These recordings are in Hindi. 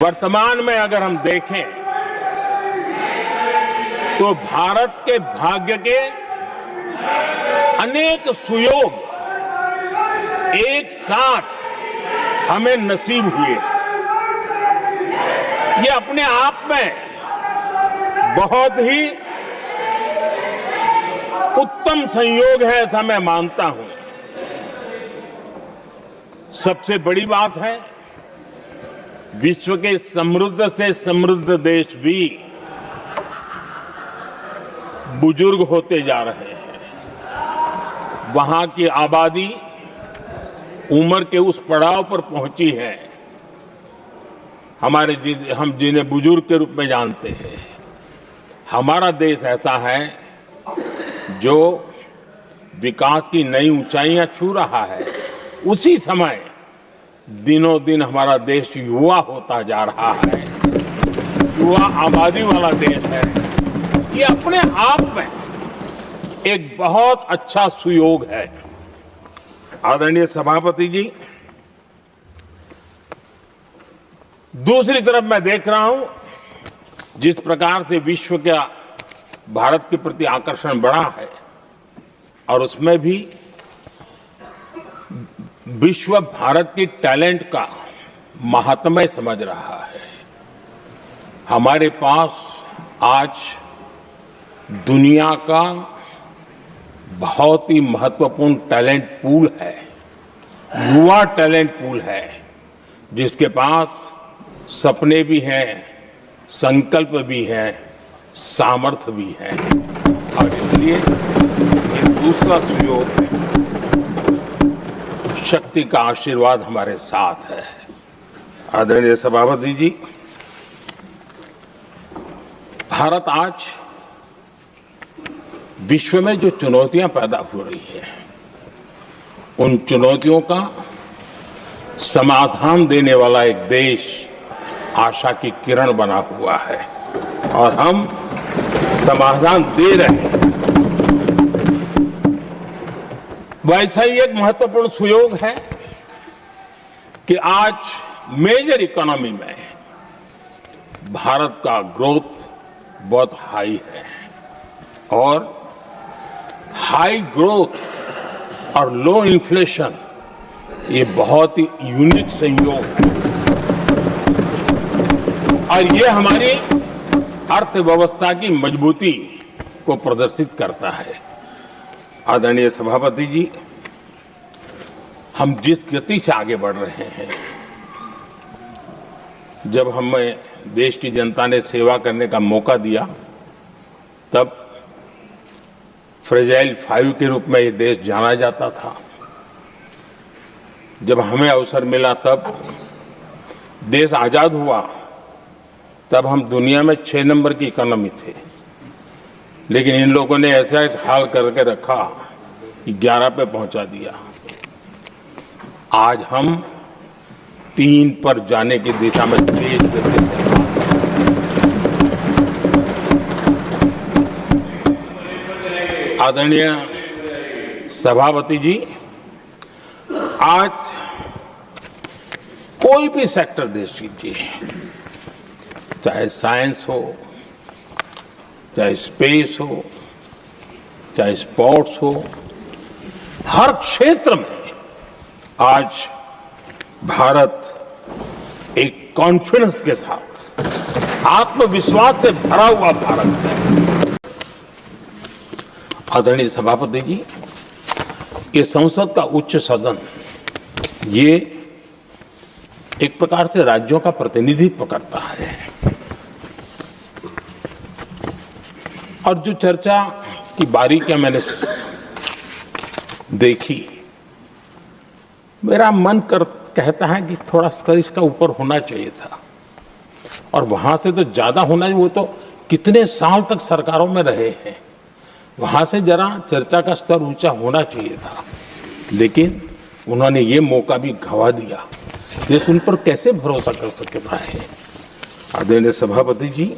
वर्तमान में अगर हम देखें तो भारत के भाग्य के अनेक सुयोग एक साथ हमें नसीब हुए। ये अपने आप में बहुत ही उत्तम संयोग है, ऐसा मैं मानता हूं। सबसे बड़ी बात है, विश्व के समृद्ध से समृद्ध देश भी बुजुर्ग होते जा रहे हैं। वहां की आबादी उम्र के उस पड़ाव पर पहुंची है हम जिन्हें बुजुर्ग के रूप में जानते हैं। हमारा देश ऐसा है जो विकास की नई ऊंचाइयां छू रहा है। उसी समय दिनों दिन हमारा देश युवा होता जा रहा है, युवा आबादी वाला देश है। ये अपने आप में एक बहुत अच्छा सुयोग है। आदरणीय सभापति जी, दूसरी तरफ मैं देख रहा हूं जिस प्रकार से विश्व का भारत के प्रति आकर्षण बढ़ा है, और उसमें भी विश्व भारत की टैलेंट का महात्म्य समझ रहा है। हमारे पास आज दुनिया का बहुत ही महत्वपूर्ण टैलेंट पूल है, युवा टैलेंट पूल है, जिसके पास सपने भी हैं, संकल्प भी हैं, सामर्थ्य भी है। और इसलिए ये दूसरा सुयोग है। शक्ति का आशीर्वाद हमारे साथ है। आदरणीय सभापति जी, भारत आज विश्व में जो चुनौतियां पैदा हो रही है, उन चुनौतियों का समाधान देने वाला एक देश आशा की किरण बना हुआ है, और हम समाधान दे रहे हैं। वैसा ही एक महत्वपूर्ण सुयोग है कि आज मेजर इकोनॉमी में भारत का ग्रोथ बहुत हाई है, और हाई ग्रोथ और लो इन्फ्लेशन ये बहुत ही यूनिक संयोग है, और ये हमारी अर्थव्यवस्था की मजबूती को प्रदर्शित करता है। आदरणीय सभापति जी, हम जिस गति से आगे बढ़ रहे हैं, जब हमें देश की जनता ने सेवा करने का मौका दिया, तब फ्रेजाइल 5 के रूप में ये देश जाना जाता था। जब हमें अवसर मिला, तब देश आजाद हुआ, तब हम दुनिया में 6 नंबर की इकोनॉमी थे। लेकिन इन लोगों ने ऐसा एक हाल करके रखा कि 11 पे पहुंचा दिया। आज हम 3 पर जाने की दिशा में तेज गति से आदरणीय सभापति जी, आज कोई भी सेक्टर देश कीजिए, चाहे साइंस हो, चाहे स्पेस हो, चाहे स्पोर्ट्स हो, हर क्षेत्र में आज भारत एक कॉन्फिडेंस के साथ, आत्मविश्वास से भरा हुआ भारत है। आदरणीय सभापति जी, ये संसद का उच्च सदन ये एक प्रकार से राज्यों का प्रतिनिधित्व करता है, और जो चर्चा की बारीकियां मैंने देखी, मेरा मन कहता है कि थोड़ा स्तर इसका ऊपर होना चाहिए था, और वहां से तो ज्यादा होना चाहिए। वो तो कितने साल तक सरकारों में रहे हैं, वहां से जरा चर्चा का स्तर ऊंचा होना चाहिए था, लेकिन उन्होंने ये मौका भी गंवा दिया। देश उन पर कैसे भरोसा कर सकता है। आदरणीय सभापति जी,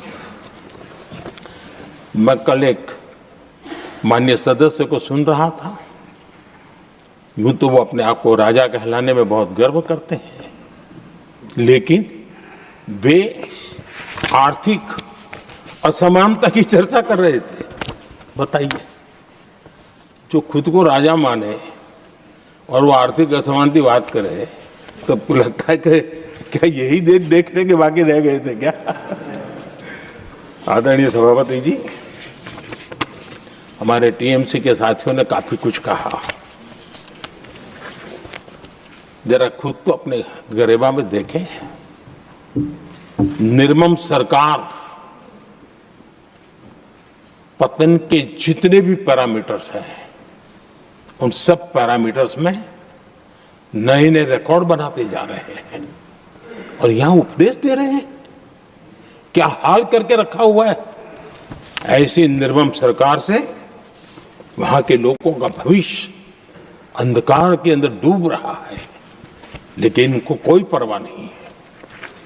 मैं कल एक माननीय सदस्य को सुन रहा था, यूं तो वो अपने आप को राजा कहलाने में बहुत गर्व करते हैं, लेकिन वे आर्थिक असमानता की चर्चा कर रहे थे। बताइए, जो खुद को राजा माने और वो आर्थिक असमानता की बात करे, तो आपको लगता है कि क्या यही देखने के बाकी रह गए थे क्या? आदरणीय सभापति जी, हमारे टीएमसी के साथियों ने काफी कुछ कहा। जरा खुद तो अपने गरेबा में देखें। निर्मम सरकार पतन के जितने भी पैरामीटर्स हैं, उन सब पैरामीटर्स में नए नए रिकॉर्ड बनाते जा रहे हैं और यहां उपदेश दे रहे हैं। क्या हाल करके रखा हुआ है। ऐसी निर्मम सरकार से वहां के लोगों का भविष्य अंधकार के अंदर डूब रहा है, लेकिन इनको कोई परवाह नहीं है।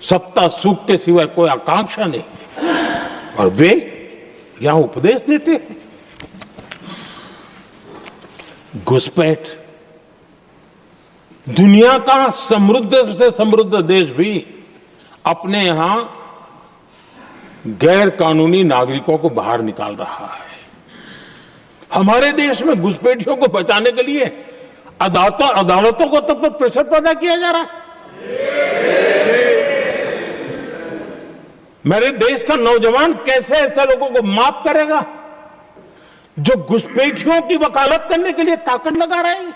सत्ता सुख के सिवाय कोई आकांक्षा नहीं है और वे यहां उपदेश देते हैं। घुसपैठ, दुनिया का समृद्ध से समृद्ध देश भी अपने यहां गैर कानूनी नागरिकों को बाहर निकाल रहा है। हमारे देश में घुसपैठियों को बचाने के लिए अदालतों को तब तक प्रेशर पैदा किया जा रहा है। मेरे देश का नौजवान कैसे ऐसे लोगों को माफ करेगा जो घुसपैठियों की वकालत करने के लिए ताकत लगा रहे हैं।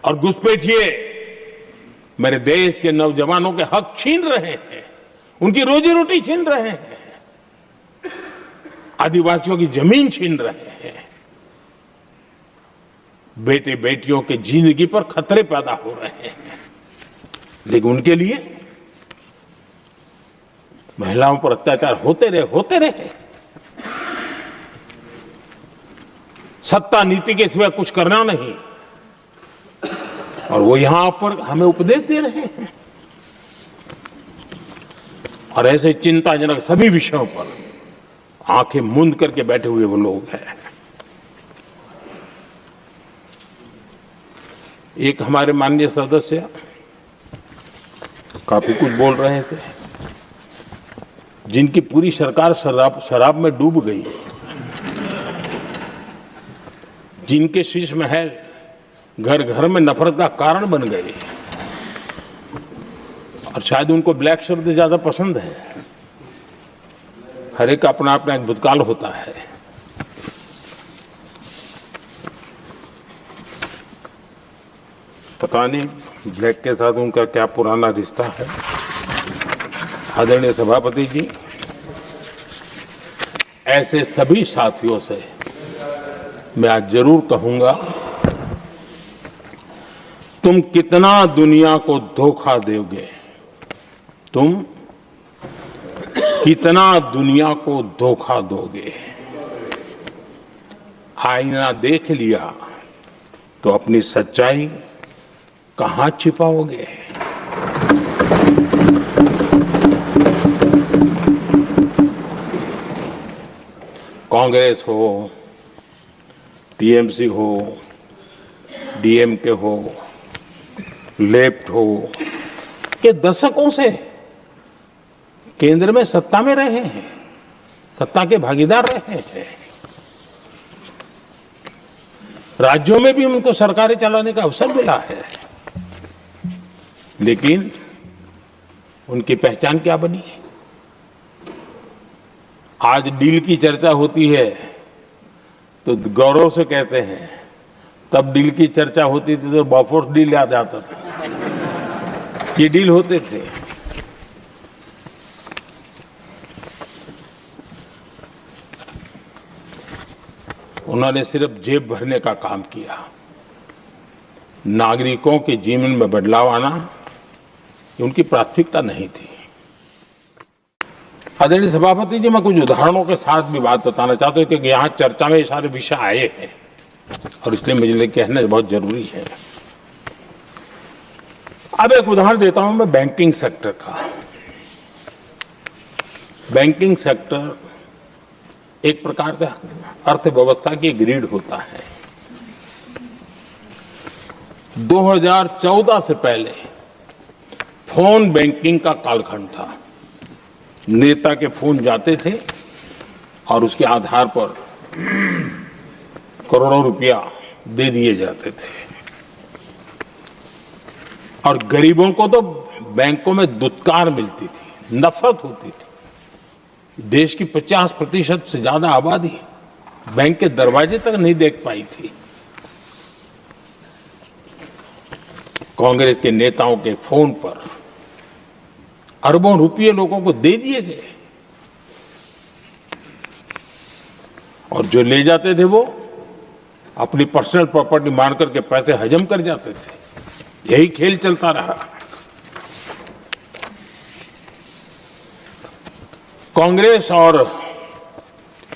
और घुसपैठिए मेरे देश के नौजवानों के हक छीन रहे हैं, उनकी रोजी रोटी छीन रहे हैं, आदिवासियों की जमीन छीन रहे हैं। बेटे बेटियों के जिंदगी पर खतरे पैदा हो रहे हैं, लेकिन उनके लिए महिलाओं पर अत्याचार होते रहे। सत्ता नीति के सिवा कुछ करना नहीं, और वो यहां पर हमें उपदेश दे रहे हैं। और ऐसे चिंताजनक सभी विषयों पर आंखें मूंद करके बैठे हुए वो लोग हैं। एक हमारे माननीय सदस्य काफी कुछ बोल रहे थे, जिनकी पूरी सरकार शराब में डूब गई, जिनके शीश महल घर घर में नफरत का कारण बन गए, और शायद उनको ब्लैक शब्द ज्यादा पसंद है। हर एक का अपना अपना एक भूतकाल होता है। पता नहीं ब्लैक के साथ उनका क्या पुराना रिश्ता है। आदरणीय सभापति जी, ऐसे सभी साथियों से मैं आज जरूर कहूंगा, तुम कितना दुनिया को धोखा दोगे, तुम कितना दुनिया को धोखा दोगे। आईना देख लिया तो अपनी सच्चाई कहां छिपाओगे। कांग्रेस हो, टीएमसी हो, डीएमके हो, लेफ्ट हो, के दशकों से केंद्र में सत्ता में रहे हैं, सत्ता के भागीदार रहे हैं। राज्यों में भी उनको सरकारें चलाने का अवसर मिला है, लेकिन उनकी पहचान क्या बनी है। आज डील की चर्चा होती है तो गौरव से कहते हैं, तब डील की चर्चा होती थी तो बॉफोर्स डील याद आता था। ये डील होते थे। उन्होंने सिर्फ जेब भरने का काम किया। नागरिकों के जीवन में बदलाव आना ये उनकी प्राथमिकता नहीं थी। आदरणीय सभापति जी, मैं कुछ उदाहरणों के साथ भी बात बताना चाहता हूं, क्योंकि यहाँ चर्चा में ये सारे विषय आए हैं और इसलिए मुझे कहना बहुत जरूरी है। अब एक उदाहरण देता हूं मैं बैंकिंग सेक्टर का। बैंकिंग सेक्टर एक प्रकार से अर्थव्यवस्था की ग्रिड होता है। 2014 से पहले फोन बैंकिंग का कालखंड था। नेता के फोन जाते थे और उसके आधार पर करोड़ों रुपया दे दिए जाते थे और गरीबों को तो बैंकों में दुत्कार मिलती थी, नफरत होती थी। देश की 50% से ज्यादा आबादी बैंक के दरवाजे तक नहीं देख पाई थी। कांग्रेस के नेताओं के फोन पर अरबों रुपये लोगों को दे दिए गए और जो ले जाते थे वो अपनी पर्सनल प्रॉपर्टी मान करके पैसे हजम कर जाते थे। यही खेल चलता रहा। कांग्रेस और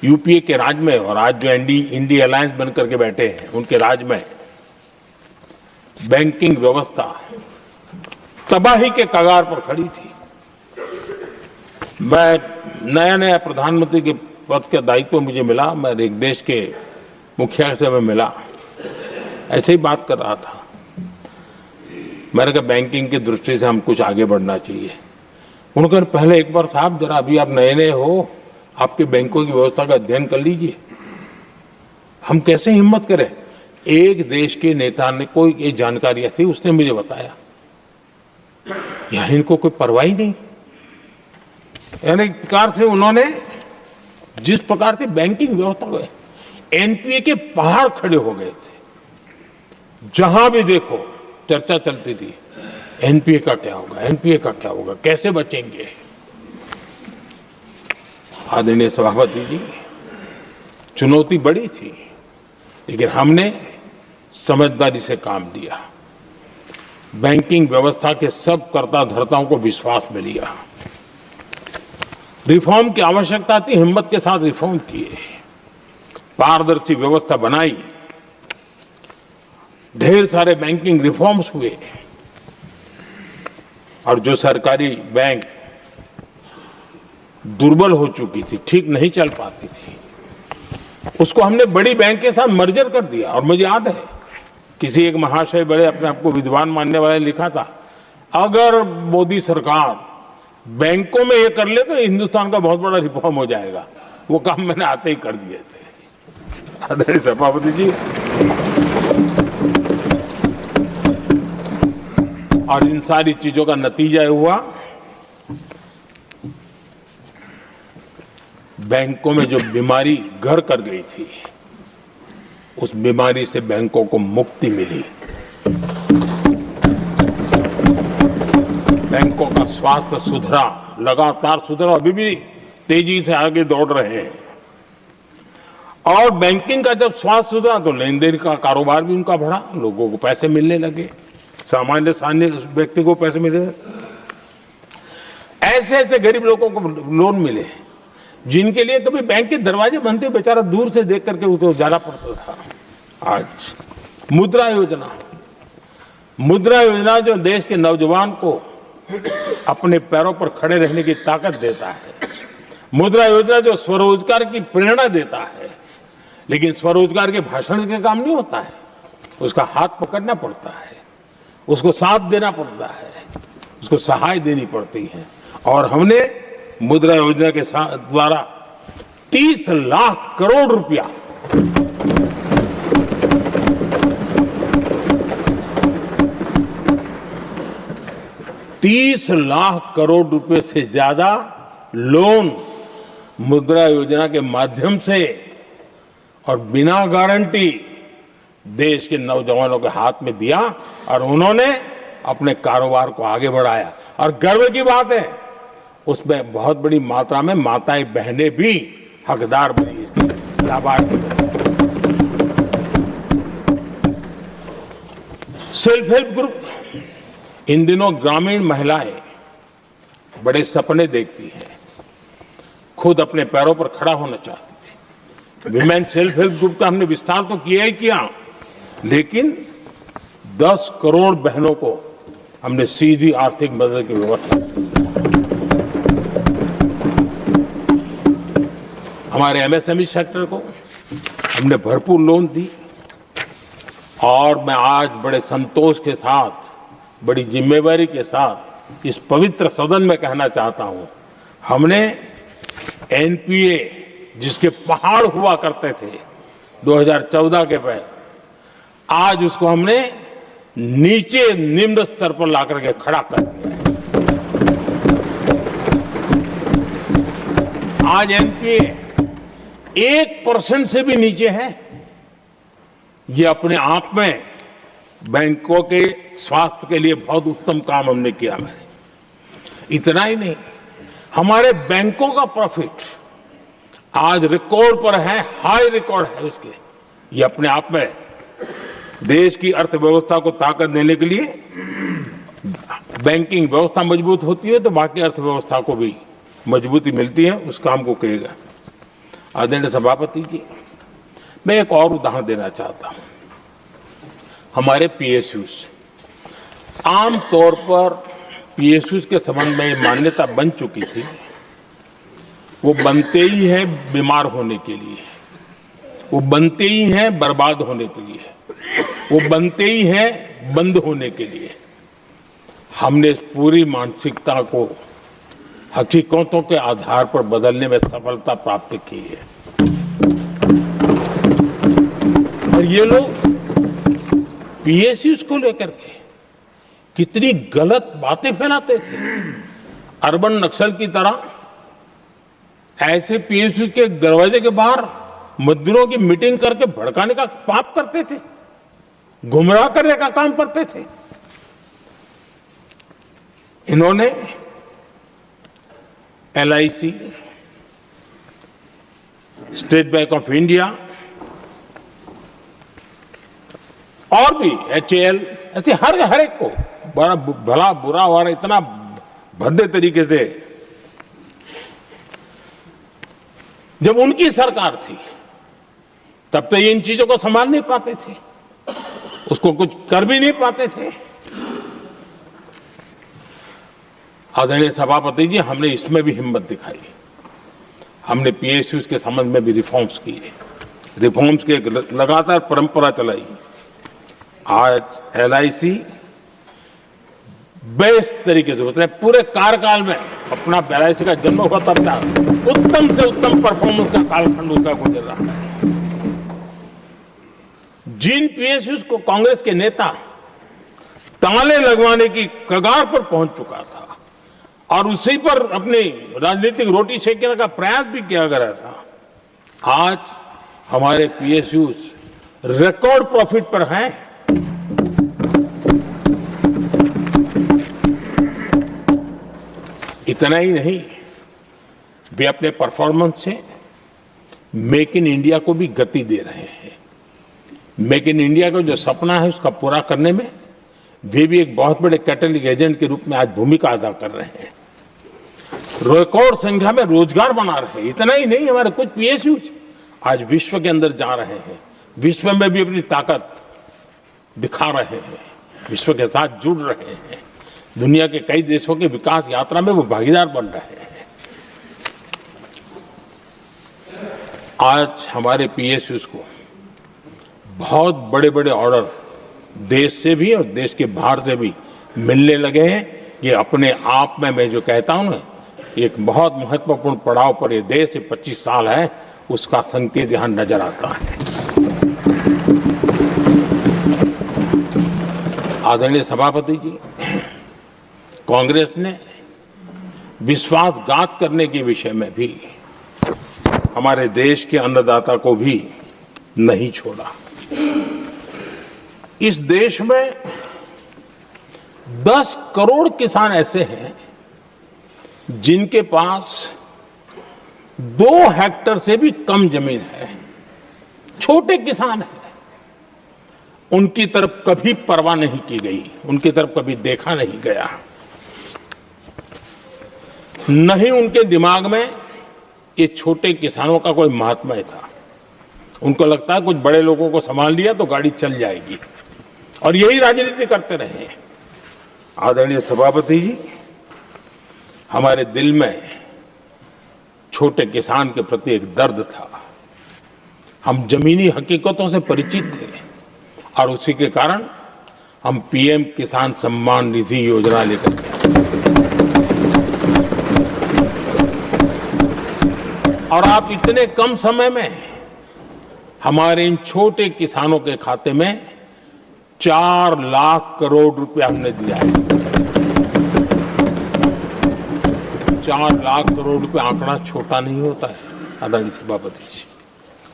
यूपीए के राज में और आज जो इंडी अलायंस बन करके बैठे हैं उनके राज में बैंकिंग व्यवस्था तबाही के कगार पर खड़ी थी। मैं नया प्रधानमंत्री के पद का दायित्व मुझे मिला, मैं एक देश के मुखिया से मैं मिला, ऐसे ही बात कर रहा था। मैंने कहा बैंकिंग की दृष्टि से हम कुछ आगे बढ़ना चाहिए। उन्होंने कहा पहले एक बार साहब जरा अभी आप नए हो, आपके बैंकों की व्यवस्था का अध्ययन कर लीजिए। हम कैसे हिम्मत करें। एक देश के नेता ने कोई ये जानकारियां थी, उसने मुझे बताया यहां इनको कोई परवाह ही नहीं। यानी एक प्रकार से उन्होंने जिस प्रकार से बैंकिंग व्यवस्था को एनपीए के पहाड़ खड़े हो गए थे। जहां भी देखो चर्चा चलती थी एनपीए का क्या होगा, एनपीए का क्या होगा, कैसे बचेंगे। आदरणीय सभापति जी, चुनौती बड़ी थी लेकिन हमने समझदारी से काम दिया। बैंकिंग व्यवस्था के सब कर्ता धर्ताओं को विश्वास में लिया। रिफॉर्म की आवश्यकता थी, हिम्मत के साथ रिफॉर्म किए, पारदर्शी व्यवस्था बनाई, ढेर सारे बैंकिंग रिफॉर्म्स हुए और जो सरकारी बैंक दुर्बल हो चुकी थी, ठीक नहीं चल पाती थी, उसको हमने बड़ी बैंक के साथ मर्जर कर दिया। और मुझे याद है किसी एक महाशय बड़े अपने आप को विद्वान मानने वाले ने लिखा था, अगर मोदी सरकार बैंकों में ये कर ले तो हिंदुस्तान का बहुत बड़ा रिफॉर्म हो जाएगा। वो काम मैंने आते ही कर दिए थे। आदरणीय सभापति जी, और इन सारी चीजों का नतीजा हुआ बैंकों में जो बीमारी घर कर गई थी उस बीमारी से बैंकों को मुक्ति मिली। बैंकों का स्वास्थ्य सुधरा, लगातार सुधरा, अभी भी तेजी से आगे दौड़ रहे हैं। और बैंकिंग का जब स्वास्थ्य सुधरा तो लेन देन का कारोबार भी उनका बढ़ा, लोगों को पैसे मिलने लगे, सामान्य व्यक्ति को पैसे मिले। ऐसे ऐसे गरीब लोगों को लोन मिले जिनके लिए कभी बैंक के दरवाजे बंद थे, बेचारा दूर से देख करके उसे जाना पड़ता था। आज मुद्रा योजना जो देश के नौजवान को अपने पैरों पर खड़े रहने की ताकत देता है, मुद्रा योजना जो स्वरोजगार की प्रेरणा देता है। लेकिन स्वरोजगार के भाषण के काम नहीं होता है, उसका हाथ पकड़ना पड़ता है, उसको साथ देना पड़ता है, उसको सहाय देनी पड़ती है। और हमने मुद्रा योजना के द्वारा 30 लाख करोड़ रुपया $30 लाख करोड़ रुपए से ज्यादा लोन मुद्रा योजना के माध्यम से और बिना गारंटी देश के नौजवानों के हाथ में दिया और उन्होंने अपने कारोबार को आगे बढ़ाया। और गर्व की बात है उसमें बहुत बड़ी मात्रा में माताएं बहनें भी हकदार बनी, लाभार्थी बनी। सेल्फ हेल्प ग्रुप, इन दिनों ग्रामीण महिलाएं बड़े सपने देखती हैं, खुद अपने पैरों पर खड़ा होना चाहती थी। विमेन सेल्फ हेल्प ग्रुप का हमने विस्तार तो किया ही किया, लेकिन 10 करोड़ बहनों को हमने सीधी आर्थिक मदद की व्यवस्था की। हमारे एमएसएमई सेक्टर को हमने भरपूर लोन दी और मैं आज बड़े संतोष के साथ, बड़ी जिम्मेवारी के साथ इस पवित्र सदन में कहना चाहता हूं, हमने एनपीए जिसके पहाड़ हुआ करते थे 2014 के पहले, आज उसको हमने नीचे निम्न स्तर पर ला करके खड़ा कर दिया। आज एनपीए 1% से भी नीचे है। ये अपने आप में बैंकों के स्वास्थ्य के लिए बहुत उत्तम काम हमने किया है। इतना ही नहीं, हमारे बैंकों का प्रॉफिट आज रिकॉर्ड पर है, हाई रिकॉर्ड है उसके। ये अपने आप में देश की अर्थव्यवस्था को ताकत देने के लिए, बैंकिंग व्यवस्था मजबूत होती है तो बाकी अर्थव्यवस्था को भी मजबूती मिलती है। उस काम को कहेगा आदरणीय सभापति जी। मैं एक और उदाहरण देना चाहता हूं। हमारे पीएसयूज, आमतौर पर पीएसयूज के संबंध में मान्यता बन चुकी थी, वो बनते ही हैं बीमार होने के लिए, वो बनते ही हैं बर्बाद होने के लिए, वो बनते ही हैं बंद होने के लिए। हमने इस पूरी मानसिकता को हकीकतों के आधार पर बदलने में सफलता प्राप्त की है। और ये लोग पीएसयूज को लेकर के कितनी गलत बातें फैलाते थे। अर्बन नक्सल की तरह ऐसे पीएसयूज के दरवाजे के बाहर मजदूरों की मीटिंग करके भड़काने का पाप करते थे, गुमराह करने का काम करते थे। इन्होंने LIC, state bank of India और भी एचएएल, ऐसे हर एक को बड़ा भला बुरा और इतना भद्दे तरीके से, जब उनकी सरकार थी तब तो ये इन चीजों को संभाल नहीं पाते थे, उसको कुछ कर भी नहीं पाते थे। आदरणीय सभापति जी, हमने इसमें भी हिम्मत दिखाई। हमने पीएसयूज के संबंध में भी रिफॉर्म्स किए, रिफॉर्म्स की एक लगातार परंपरा चलाई। आज एलआईसी बेस्ट तरीके से उसने पूरे कार्यकाल में अपना एलआईसी का जन्म हुआ तब तक उत्तम से उत्तम परफॉर्मेंस का कालखंड उसका गुजर रहा है। जिन पीएसयूज को कांग्रेस के नेता ताले लगवाने की कगार पर पहुंच चुका था और उसी पर अपनी राजनीतिक रोटी सेकने का प्रयास भी किया गया था, आज हमारे पीएसयूज रिकॉर्ड प्रॉफिट पर हैं। इतना ही नहीं, वे अपने परफॉर्मेंस से मेक इन इंडिया को भी गति दे रहे हैं। मेक इन इंडिया का जो सपना है उसका पूरा करने में वे भी एक बहुत बड़े कैटलिस्ट एजेंट के रूप में आज भूमिका अदा कर रहे हैं। रिकॉर्ड संख्या में रोजगार बना रहे हैं। इतना ही नहीं, हमारे कुछ पीएसयूज आज विश्व के अंदर जा रहे हैं, विश्व में भी अपनी ताकत दिखा रहे हैं, विश्व के साथ जुड़ रहे हैं, दुनिया के कई देशों के विकास यात्रा में वो भागीदार बन रहे हैं। आज हमारे पीएसयूज को बहुत बड़े बड़े ऑर्डर देश से भी और देश के बाहर से भी मिलने लगे हैं। ये अपने आप में मैं जो कहता हूं ना, एक बहुत महत्वपूर्ण पड़ाव पर ये देश 25 साल है, उसका संकेत यहां नजर आता है। आदरणीय सभापति जी, कांग्रेस ने विश्वासघात करने के विषय में भी हमारे देश के अन्नदाता को भी नहीं छोड़ा। इस देश में 10 करोड़ किसान ऐसे हैं जिनके पास 2 हेक्टेयर से भी कम जमीन है, छोटे किसान हैं। उनकी तरफ कभी परवाह नहीं की गई, उनकी तरफ कभी देखा नहीं गया, नहीं उनके दिमाग में ये छोटे किसानों का कोई महात्मा था। उनको लगता है कुछ बड़े लोगों को संभाल लिया तो गाड़ी चल जाएगी, और यही राजनीति करते रहे। आदरणीय सभापति जी, हमारे दिल में छोटे किसान के प्रति एक दर्द था। हम जमीनी हकीकतों से परिचित थे और उसी के कारण हम पीएम किसान सम्मान निधि योजना लेकर के और आप इतने कम समय में हमारे इन छोटे किसानों के खाते में 4 लाख करोड़ रुपए हमने दिया है। 4 लाख करोड़ रुपए आंकड़ा छोटा नहीं होता है आदरणीय सभापति जी।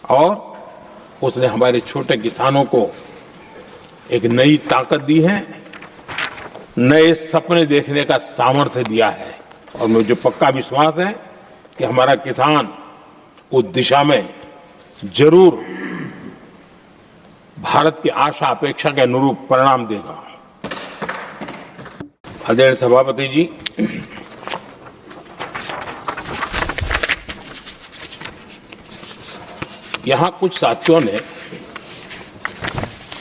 और उसने हमारे छोटे किसानों को एक नई ताकत दी है, नए सपने देखने का सामर्थ्य दिया है। और मुझे पक्का विश्वास है कि हमारा किसान उस दिशा में जरूर भारत की आशा अपेक्षा के अनुरूप परिणाम देगा। आदरणीय सभापति जी, यहां कुछ साथियों ने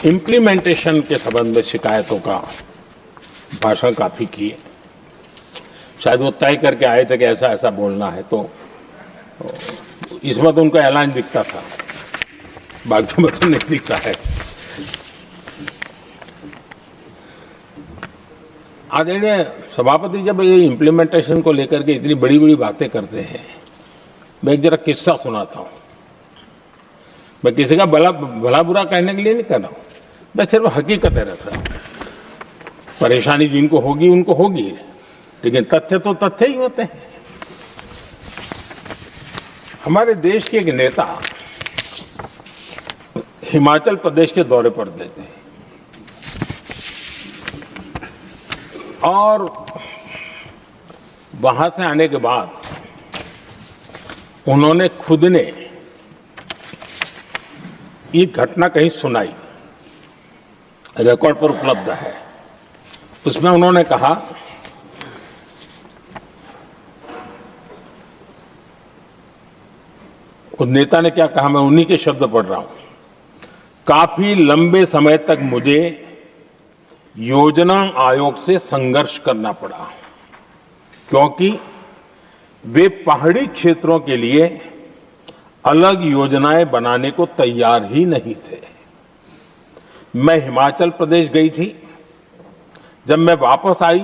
इम्प्लीमेंटेशन के संबंध में शिकायतों का भाषण काफी किए। शायद वो तय करके आए थे कि ऐसा ऐसा बोलना है, तो इसमें तो उनका ऐलान दिखता था, बाकी में तो नहीं दिखता है। आदरणीय सभापति जब ये इम्प्लीमेंटेशन को लेकर के इतनी बड़ी बड़ी बातें करते हैं, मैं एक जरा किस्सा सुनाता हूं। मैं किसी का भला बुरा कहने के लिए नहीं कर रहा हूं, मैं सिर्फ हकीकतें रख रहा हूं। परेशानी जिनको होगी उनको होगी, लेकिन तथ्य तो तथ्य ही होते हैं। हमारे देश के एक नेता हिमाचल प्रदेश के दौरे पर गए थे और वहां से आने के बाद उन्होंने खुद ने ये घटना कहीं सुनाई, रिकॉर्ड पर उपलब्ध है। उसमें उन्होंने कहा, उस नेता ने क्या कहा, मैं उन्हीं के शब्द पढ़ रहा हूं। काफी लंबे समय तक मुझे योजना आयोग से संघर्ष करना पड़ा, क्योंकि वे पहाड़ी क्षेत्रों के लिए अलग योजनाएं बनाने को तैयार ही नहीं थे। मैं हिमाचल प्रदेश गई थी, जब मैं वापस आई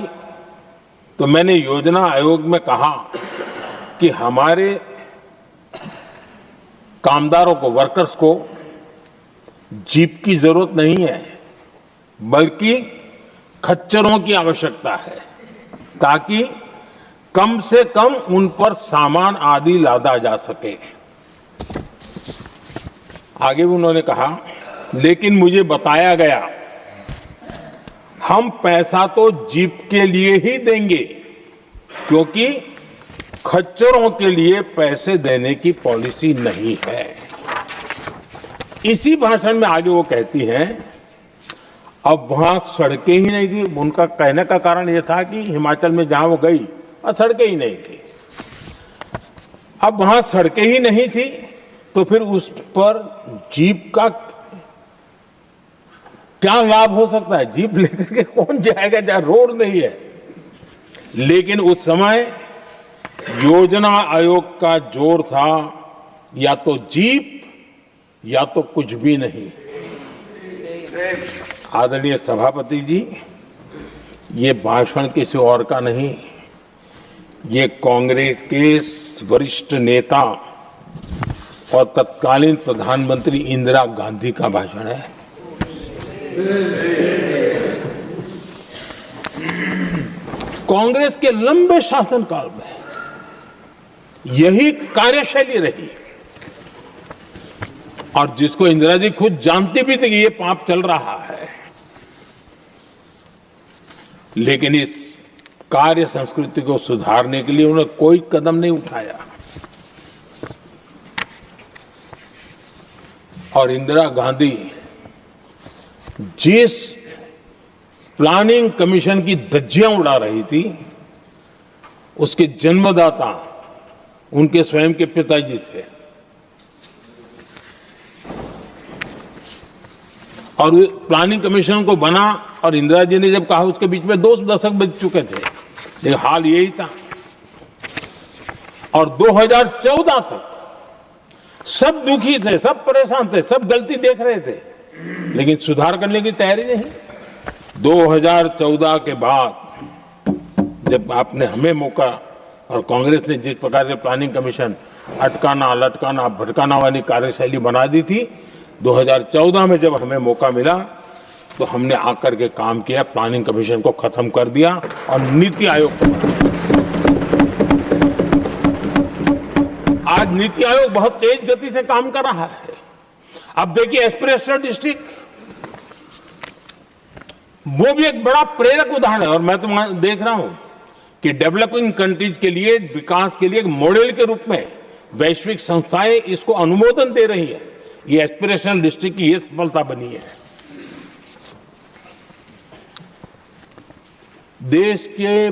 तो मैंने योजना आयोग में कहा कि हमारे कामदारों को, वर्कर्स को जीप की जरूरत नहीं है, बल्कि खच्चरों की आवश्यकता है, ताकि कम से कम उन पर सामान आदि लादा जा सके। आगे उन्होंने कहा, लेकिन मुझे बताया गया हम पैसा तो जीप के लिए ही देंगे, क्योंकि खच्चरों के लिए पैसे देने की पॉलिसी नहीं है। इसी भाषण में आगे वो कहती हैं, अब वहां सड़कें ही नहीं थी। उनका कहने का कारण यह था कि हिमाचल में जहां वो गई और सड़कें ही नहीं थी। अब वहां सड़कें ही नहीं थी तो फिर उस पर जीप का क्या लाभ हो सकता है? जीप लेकर के कौन जाएगा जहां रोड नहीं है? लेकिन उस समय योजना आयोग का जोर था या तो जीप या तो कुछ भी नहीं। आदरणीय सभापति जी, ये भाषण किसी और का नहीं, ये कांग्रेस के वरिष्ठ नेता और तत्कालीन प्रधानमंत्री इंदिरा गांधी का भाषण है। कांग्रेस के लंबे शासनकाल में यही कार्यशैली रही, और जिसको इंदिरा जी खुद जानती भी थी कि ये पाप चल रहा है, लेकिन इस कार्य संस्कृति को सुधारने के लिए उन्होंने कोई कदम नहीं उठाया। और इंदिरा गांधी जिस प्लानिंग कमीशन की धज्जियां उड़ा रही थी, उसके जन्मदाता उनके स्वयं के पिताजी थे। और प्लानिंग कमीशन को बना और इंदिरा जी ने जब कहा, उसके बीच में 2 दशक बज चुके थे, लेकिन हाल यही था। और 2014 तक सब दुखी थे, सब परेशान थे, सब गलती देख रहे थे, लेकिन सुधार करने की तैयारी नहीं। 2014 के बाद जब आपने हमें मौका और कांग्रेस ने जिस प्रकार से प्लानिंग कमीशन अटकाना लटकाना भटकाना वाली कार्यशैली बना दी थी। 2014 में जब हमें मौका मिला तो हमने आकर के काम किया, प्लानिंग कमीशन को खत्म कर दिया और नीति आयोग को बनाया। आज नीति आयोग बहुत तेज गति से काम कर रहा है। अब देखिए एस्पिरेशनल डिस्ट्रिक्ट, वो भी एक बड़ा प्रेरक उदाहरण है। और मैं तो देख रहा हूं कि डेवलपिंग कंट्रीज के लिए, विकास के लिए एक मॉडल के रूप में वैश्विक संस्थाएं इसको अनुमोदन दे रही है। ये एस्पिरेशनल डिस्ट्रिक्ट की ये सफलता बनी है। देश के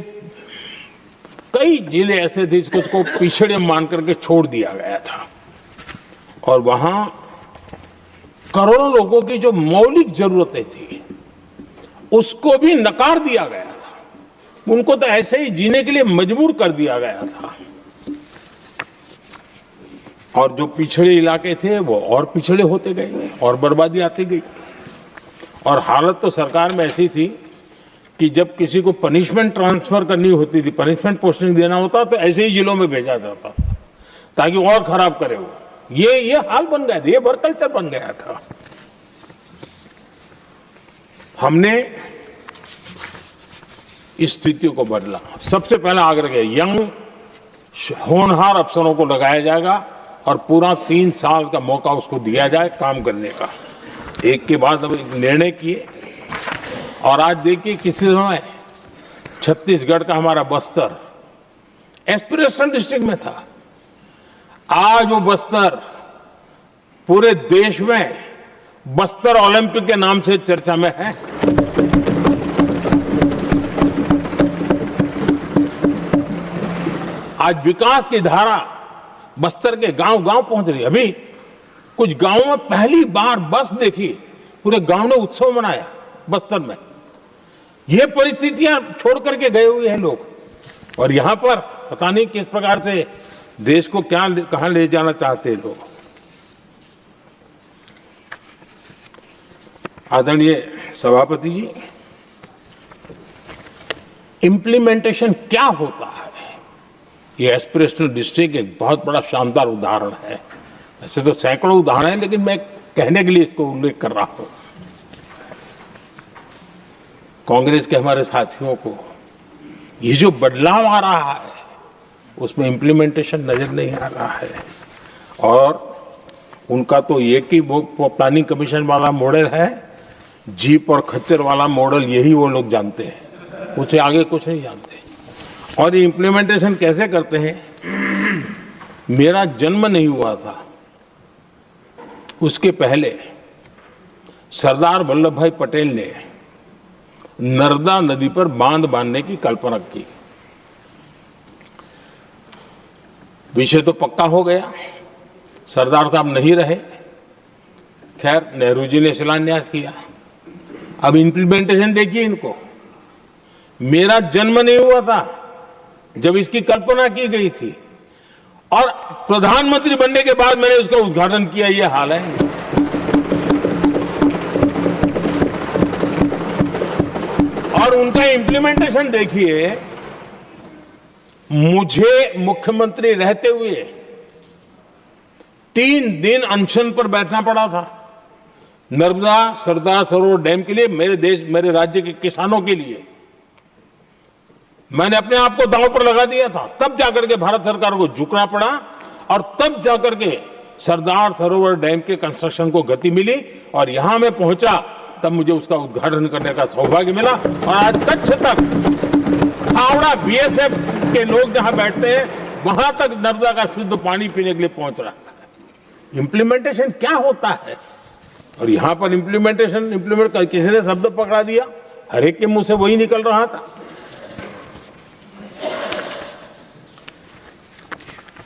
कई जिले ऐसे थे जिसको पिछड़े मान करके छोड़ दिया गया था और वहां करोड़ों लोगों की जो मौलिक जरूरतें थी उसको भी नकार दिया गया था। उनको तो ऐसे ही जीने के लिए मजबूर कर दिया गया था और जो पिछड़े इलाके थे वो और पिछड़े होते गए और बर्बादी आती गई। और हालत तो सरकार में ऐसी थी कि जब किसी को पनिशमेंट ट्रांसफर करनी होती थी, पनिशमेंट पोस्टिंग देना होता तो ऐसे ही जिलों में भेजा जाता था ताकि और खराब करे वो। ये हाल बन गया था, ये वर्क कल्चर बन गया था। हमने इस स्थिति को बदला। सबसे पहला आग्रह किया, यंग होनहार अफसरों को लगाया जाएगा और पूरा 3 साल का मौका उसको दिया जाए काम करने का। एक के बाद अब निर्णय किए और आज देखिए किसी समय छत्तीसगढ़ का हमारा बस्तर एस्पिरेशनल डिस्ट्रिक्ट में था। आज वो बस्तर पूरे देश में बस्तर ओलंपिक के नाम से चर्चा में है। आज विकास की धारा बस्तर के गांव-गांव पहुंच रही है। अभी कुछ गांवों में पहली बार बस देखी, पूरे गांव ने उत्सव मनाया बस्तर में। ये परिस्थितियां छोड़ करके गए हुए हैं लोग और यहां पर पता नहीं किस प्रकार से देश को कहां ले जाना चाहते हैं लोग। आदरणीय सभापति जी, इम्प्लीमेंटेशन क्या होता है, ये एस्पिरेशनल डिस्ट्रिक्ट एक बहुत बड़ा शानदार उदाहरण है। ऐसे तो सैकड़ों उदाहरण हैं लेकिन मैं कहने के लिए इसको उल्लेख कर रहा हूं। कांग्रेस के हमारे साथियों को ये जो बदलाव आ रहा है उसमें इम्प्लीमेंटेशन नजर नहीं आ रहा है और उनका तो एक ही वो प्लानिंग कमीशन वाला मॉडल है, जीप और खच्चर वाला मॉडल, यही वो लोग जानते हैं, उससे आगे कुछ नहीं जानते। और ये इम्प्लीमेंटेशन कैसे करते हैं? मेरा जन्म नहीं हुआ था उसके पहले सरदार वल्लभ भाई पटेल ने नर्मदा नदी पर बांध बांधने की कल्पना की। विषय तो पक्का हो गया, सरदार साहब नहीं रहे, खैर नेहरू जी ने शिलान्यास किया। अब इम्प्लीमेंटेशन देखिए इनको। मेरा जन्म नहीं हुआ था जब इसकी कल्पना की गई थी और प्रधानमंत्री बनने के बाद मैंने उसका उद्घाटन किया। ये हाल है। और उनका इम्प्लीमेंटेशन देखिए, मुझे मुख्यमंत्री रहते हुए 3 दिन अनशन पर बैठना पड़ा था नर्मदा सरदार सरोवर डैम के लिए, मेरे राज्य के किसानों के लिए। मैंने अपने आप को दांव पर लगा दिया था, तब जाकर के भारत सरकार को झुकना पड़ा और तब जाकर के सरदार सरोवर डैम के कंस्ट्रक्शन को गति मिली और यहां मैं पहुंचा तब मुझे उसका उद्घाटन करने का सौभाग्य मिला। और आज कच्छ तक, हावड़ा बीएसएफ के लोग जहां बैठते हैं वहां तक नर्मदा का शुद्ध पानी पीने के लिए पहुंच रहा है। इंप्लीमेंटेशन क्या होता है? और यहां पर इम्प्लीमेंट किसी ने शब्द पकड़ा दिया, हर एक के मुंह से वही निकल रहा था।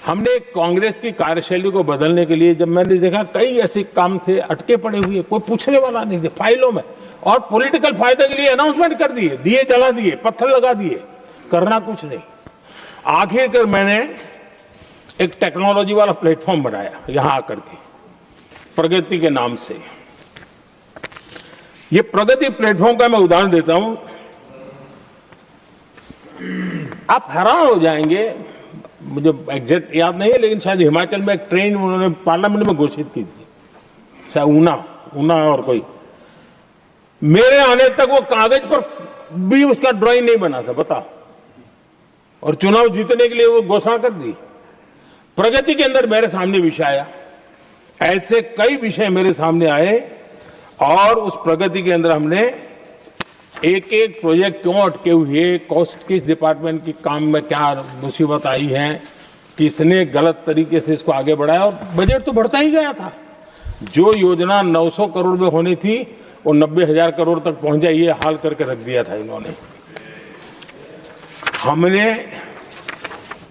हमने कांग्रेस की कार्यशैली को बदलने के लिए जब मैंने देखा कई ऐसे काम थे अटके पड़े हुए, कोई पूछने वाला नहीं थे फाइलों में, और पॉलिटिकल फायदे के लिए अनाउंसमेंट कर दिए, दिए जला दिए, पत्थर लगा दिए, करना कुछ नहीं। आखिरकार मैंने एक टेक्नोलॉजी वाला प्लेटफॉर्म बनाया यहां आकर के, प्रगति के नाम से। ये प्रगति प्लेटफॉर्म का मैं उदाहरण देता हूं, आप हैरान हो जाएंगे। मुझे एग्जैक्ट याद नहीं है, लेकिन शायद हिमाचल में एक ट्रेन उन्होंने पार्लियामेंट में घोषित की थी, शायद ऊना और कोई। मेरे आने तक वो कागज पर भी उसका ड्राइंग नहीं बना था, बताओ, और चुनाव जीतने के लिए वो घोषणा कर दी। प्रगति के अंदर मेरे सामने विषय आया, ऐसे कई विषय मेरे सामने आए, और उस प्रगति के अंदर हमने एक एक प्रोजेक्ट क्यों अटके हुए, कॉस्ट किस डिपार्टमेंट की काम में क्या मुसीबत आई है, किसने गलत तरीके से इसको आगे बढ़ाया, और बजट तो बढ़ता ही गया था। जो योजना 900 करोड़ में होनी थी वो 90,000 करोड़ तक पहुंच जाए, ये हाल करके रख दिया था इन्होंने। हमने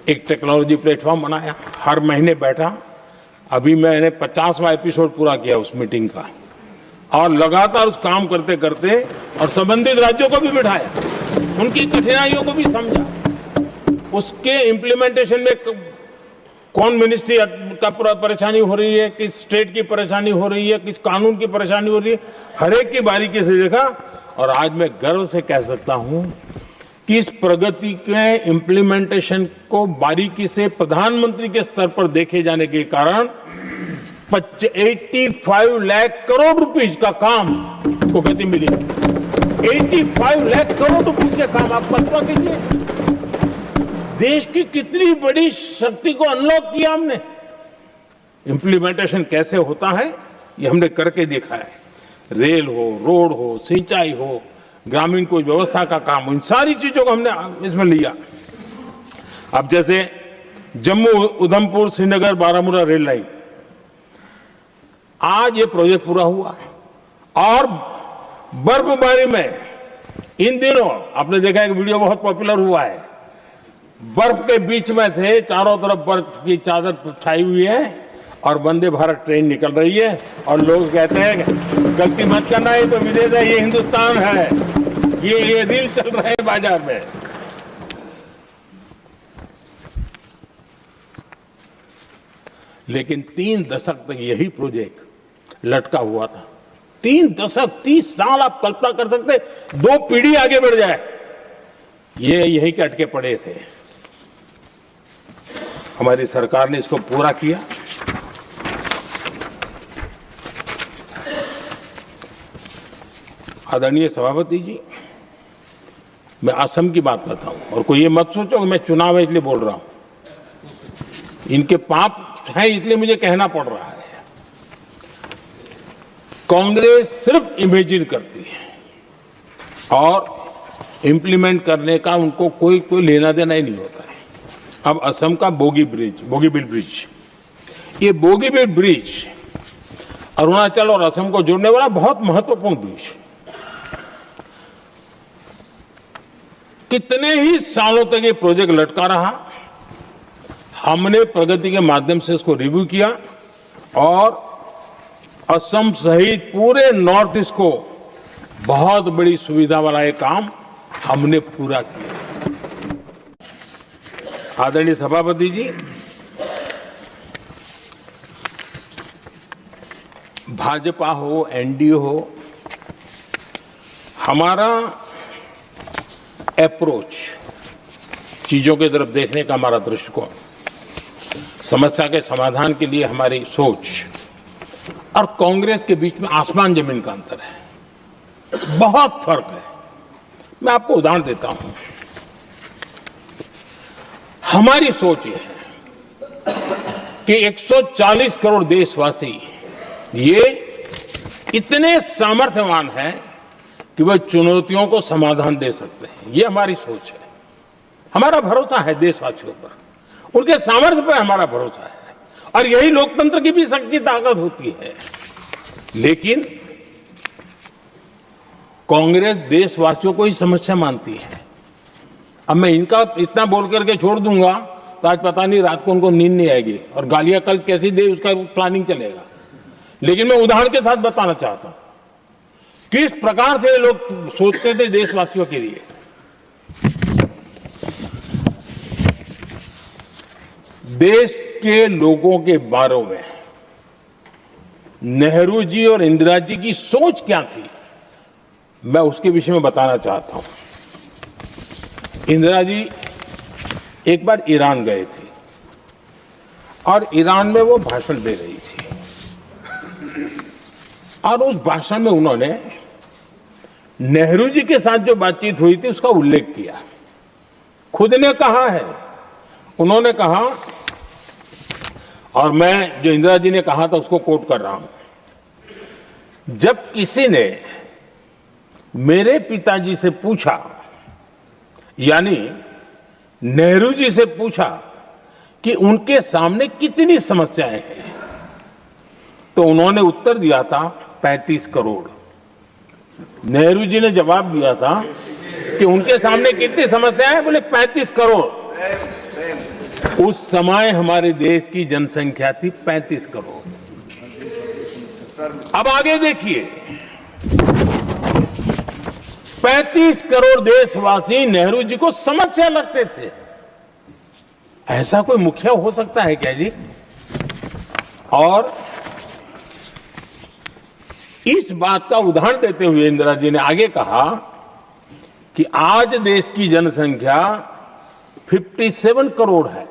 एक टेक्नोलॉजी प्लेटफॉर्म बनाया, हर महीने बैठा, अभी मैंने 50वां एपिसोड पूरा किया उस मीटिंग का, और लगातार उस काम करते करते और संबंधित राज्यों को भी बिठाया, उनकी कठिनाइयों को भी समझा, उसके इम्प्लीमेंटेशन में कौन मिनिस्ट्री का परेशानी हो रही है, किस स्टेट की परेशानी हो रही है, किस कानून की परेशानी हो रही है, हर एक की बारीकी से देखा। और आज मैं गर्व से कह सकता हूं कि इस प्रगति के इम्प्लीमेंटेशन को बारीकी से प्रधानमंत्री के स्तर पर देखे जाने के कारण 85 लाख करोड़ रुपीस का काम को गति मिली। 85 लाख करोड़ रुपीस के काम, आप कल्पना कीजिए, देश की कितनी बड़ी शक्ति को अनलॉक किया हमने। इंप्लीमेंटेशन कैसे होता है ये हमने करके देखा है। रेल हो, रोड हो, सिंचाई हो, ग्रामीण कोई व्यवस्था का काम, इन सारी चीजों को हमने इसमें लिया। अब जैसे जम्मू उधमपुर श्रीनगर बारामूला रेल लाइन, आज ये प्रोजेक्ट पूरा हुआ, और बर्फबारी में इन दिनों आपने देखा एक वीडियो बहुत पॉपुलर हुआ है, बर्फ के बीच में से चारों तरफ बर्फ की चादर छाई हुई है और वंदे भारत ट्रेन निकल रही है, और लोग कहते हैं गलती मत करना, ये तो विदेश है, ये हिंदुस्तान है, ये रील चल रहे हैं बाजार में। लेकिन 3 दशक तक यही प्रोजेक्ट लटका हुआ था। 3 दशक, 30 साल, आप कल्पना कर सकते, 2 पीढ़ी आगे बढ़ जाए, ये यही के अटके पड़े थे। हमारी सरकार ने इसको पूरा किया। आदरणीय सभापति जी, मैं असम की बात करता हूं, और कोई ये मत सोचो कि मैं चुनाव है इसलिए बोल रहा हूं, इनके पाप है इसलिए मुझे कहना पड़ रहा है। कांग्रेस सिर्फ इमेजिन करती है और इंप्लीमेंट करने का उनको कोई लेना देना ही नहीं होता है। अब असम का बोगीबिल ब्रिज, ये बोगीबिल ब्रिज अरुणाचल और असम को जोड़ने वाला बहुत महत्वपूर्ण ब्रिज, कितने ही सालों तक ये प्रोजेक्ट लटका रहा। हमने प्रगति के माध्यम से इसको रिव्यू किया, और असम सहित पूरे नॉर्थ ईस्ट को बहुत बड़ी सुविधा वाला ये काम हमने पूरा किया। आदरणीय सभापति जी, भाजपा हो, एनडीए हो, हमारा अप्रोच, चीजों की तरफ देखने का हमारा दृष्टिकोण, समस्या के समाधान के लिए हमारी सोच, और कांग्रेस के बीच में आसमान जमीन का अंतर है, बहुत फर्क है। मैं आपको उदाहरण देता हूं। हमारी सोच ये है कि 140 करोड़ देशवासी ये इतने सामर्थ्यवान हैं कि वह चुनौतियों को समाधान दे सकते हैं। ये हमारी सोच है, हमारा भरोसा है देशवासियों पर, उनके सामर्थ्य पर हमारा भरोसा है, और यही लोकतंत्र की भी सच्ची ताकत होती है। लेकिन कांग्रेस देशवासियों को ही समस्या मानती है। अब मैं इनका इतना बोल करके छोड़ दूंगा तो आज पता नहीं रात को उनको नींद नहीं आएगी, और गालियां कल कैसी दे उसका प्लानिंग चलेगा। लेकिन मैं उदाहरण के साथ बताना चाहता हूं किस प्रकार से लोग सोचते थे देशवासियों के लिए। देश के लोगों के बारे में नेहरू जी और इंदिरा जी की सोच क्या थी, मैं उसके विषय में बताना चाहता हूं। इंदिरा जी एक बार ईरान गए थे, और ईरान में वो भाषण दे रही थी और उस भाषण में उन्होंने नेहरू जी के साथ जो बातचीत हुई थी उसका उल्लेख किया। खुद ने कहा है, उन्होंने कहा, और मैं जो इंदिरा जी ने कहा था उसको कोट कर रहा हूं, जब किसी ने मेरे पिताजी से पूछा, यानी नेहरू जी से पूछा कि उनके सामने कितनी समस्याएं हैं, तो उन्होंने उत्तर दिया था 35 करोड़। नेहरू जी ने जवाब दिया था कि उनके सामने कितनी समस्याएं हैं, बोले 35 करोड़। उस समय हमारे देश की जनसंख्या थी 35 करोड़। अब आगे देखिए, 35 करोड़ देशवासी नेहरू जी को समस्या लगते थे। ऐसा कोई मुखिया हो सकता है क्या जी? और इस बात का उदाहरण देते हुए इंदिरा जी ने आगे कहा कि आज देश की जनसंख्या 57 करोड़ है,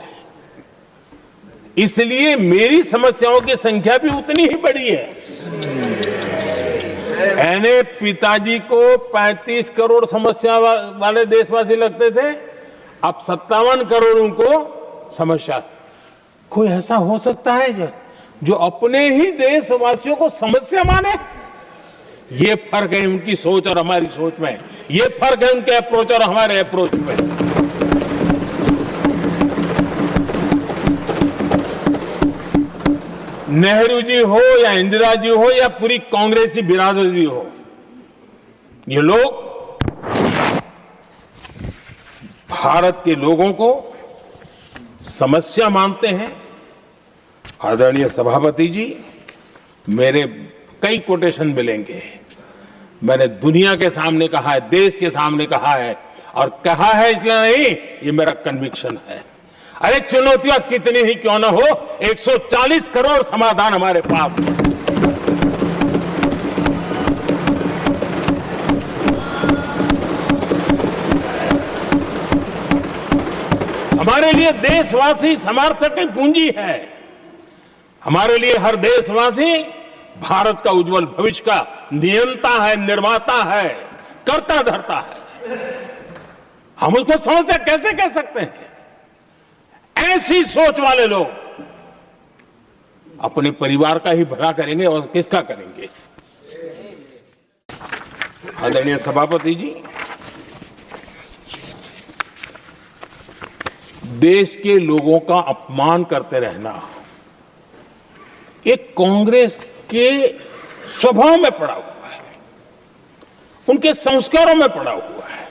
इसलिए मेरी समस्याओं की संख्या भी उतनी ही बड़ी है। यानी पिताजी को 35 करोड़ समस्या वाले देशवासी लगते थे, अब 57 करोड़ उनको समस्या। कोई ऐसा हो सकता है जो अपने ही देशवासियों को समस्या माने? ये फर्क है उनकी सोच और हमारी सोच में, ये फर्क है उनके अप्रोच और हमारे अप्रोच में। नेहरू जी हो या इंदिरा जी हो या पूरी कांग्रेसी बिरादरी हो, ये लोग भारत के लोगों को समस्या मानते हैं। आदरणीय सभापति जी, मेरे कई कोटेशन मिलेंगे। मैंने दुनिया के सामने कहा है, देश के सामने कहा है, और कहा है इसलिए नहीं, ये मेरा कन्विक्शन है। अरे चुनौतियां कितनी ही क्यों ना हो, 140 करोड़ समाधान हमारे पास है। हमारे लिए देशवासी समर्थक की पूंजी है। हमारे लिए हर देशवासी भारत का उज्जवल भविष्य का नियंता है, निर्माता है, कर्ता धर्ता है। हम उसको समस्या कैसे कह सकते हैं? ऐसी सोच वाले लोग अपने परिवार का ही भला करेंगे और किसका करेंगे? आदरणीय सभापति जी, देश के लोगों का अपमान करते रहना एक कांग्रेस के स्वभाव में पड़ा हुआ है, उनके संस्कारों में पड़ा हुआ है।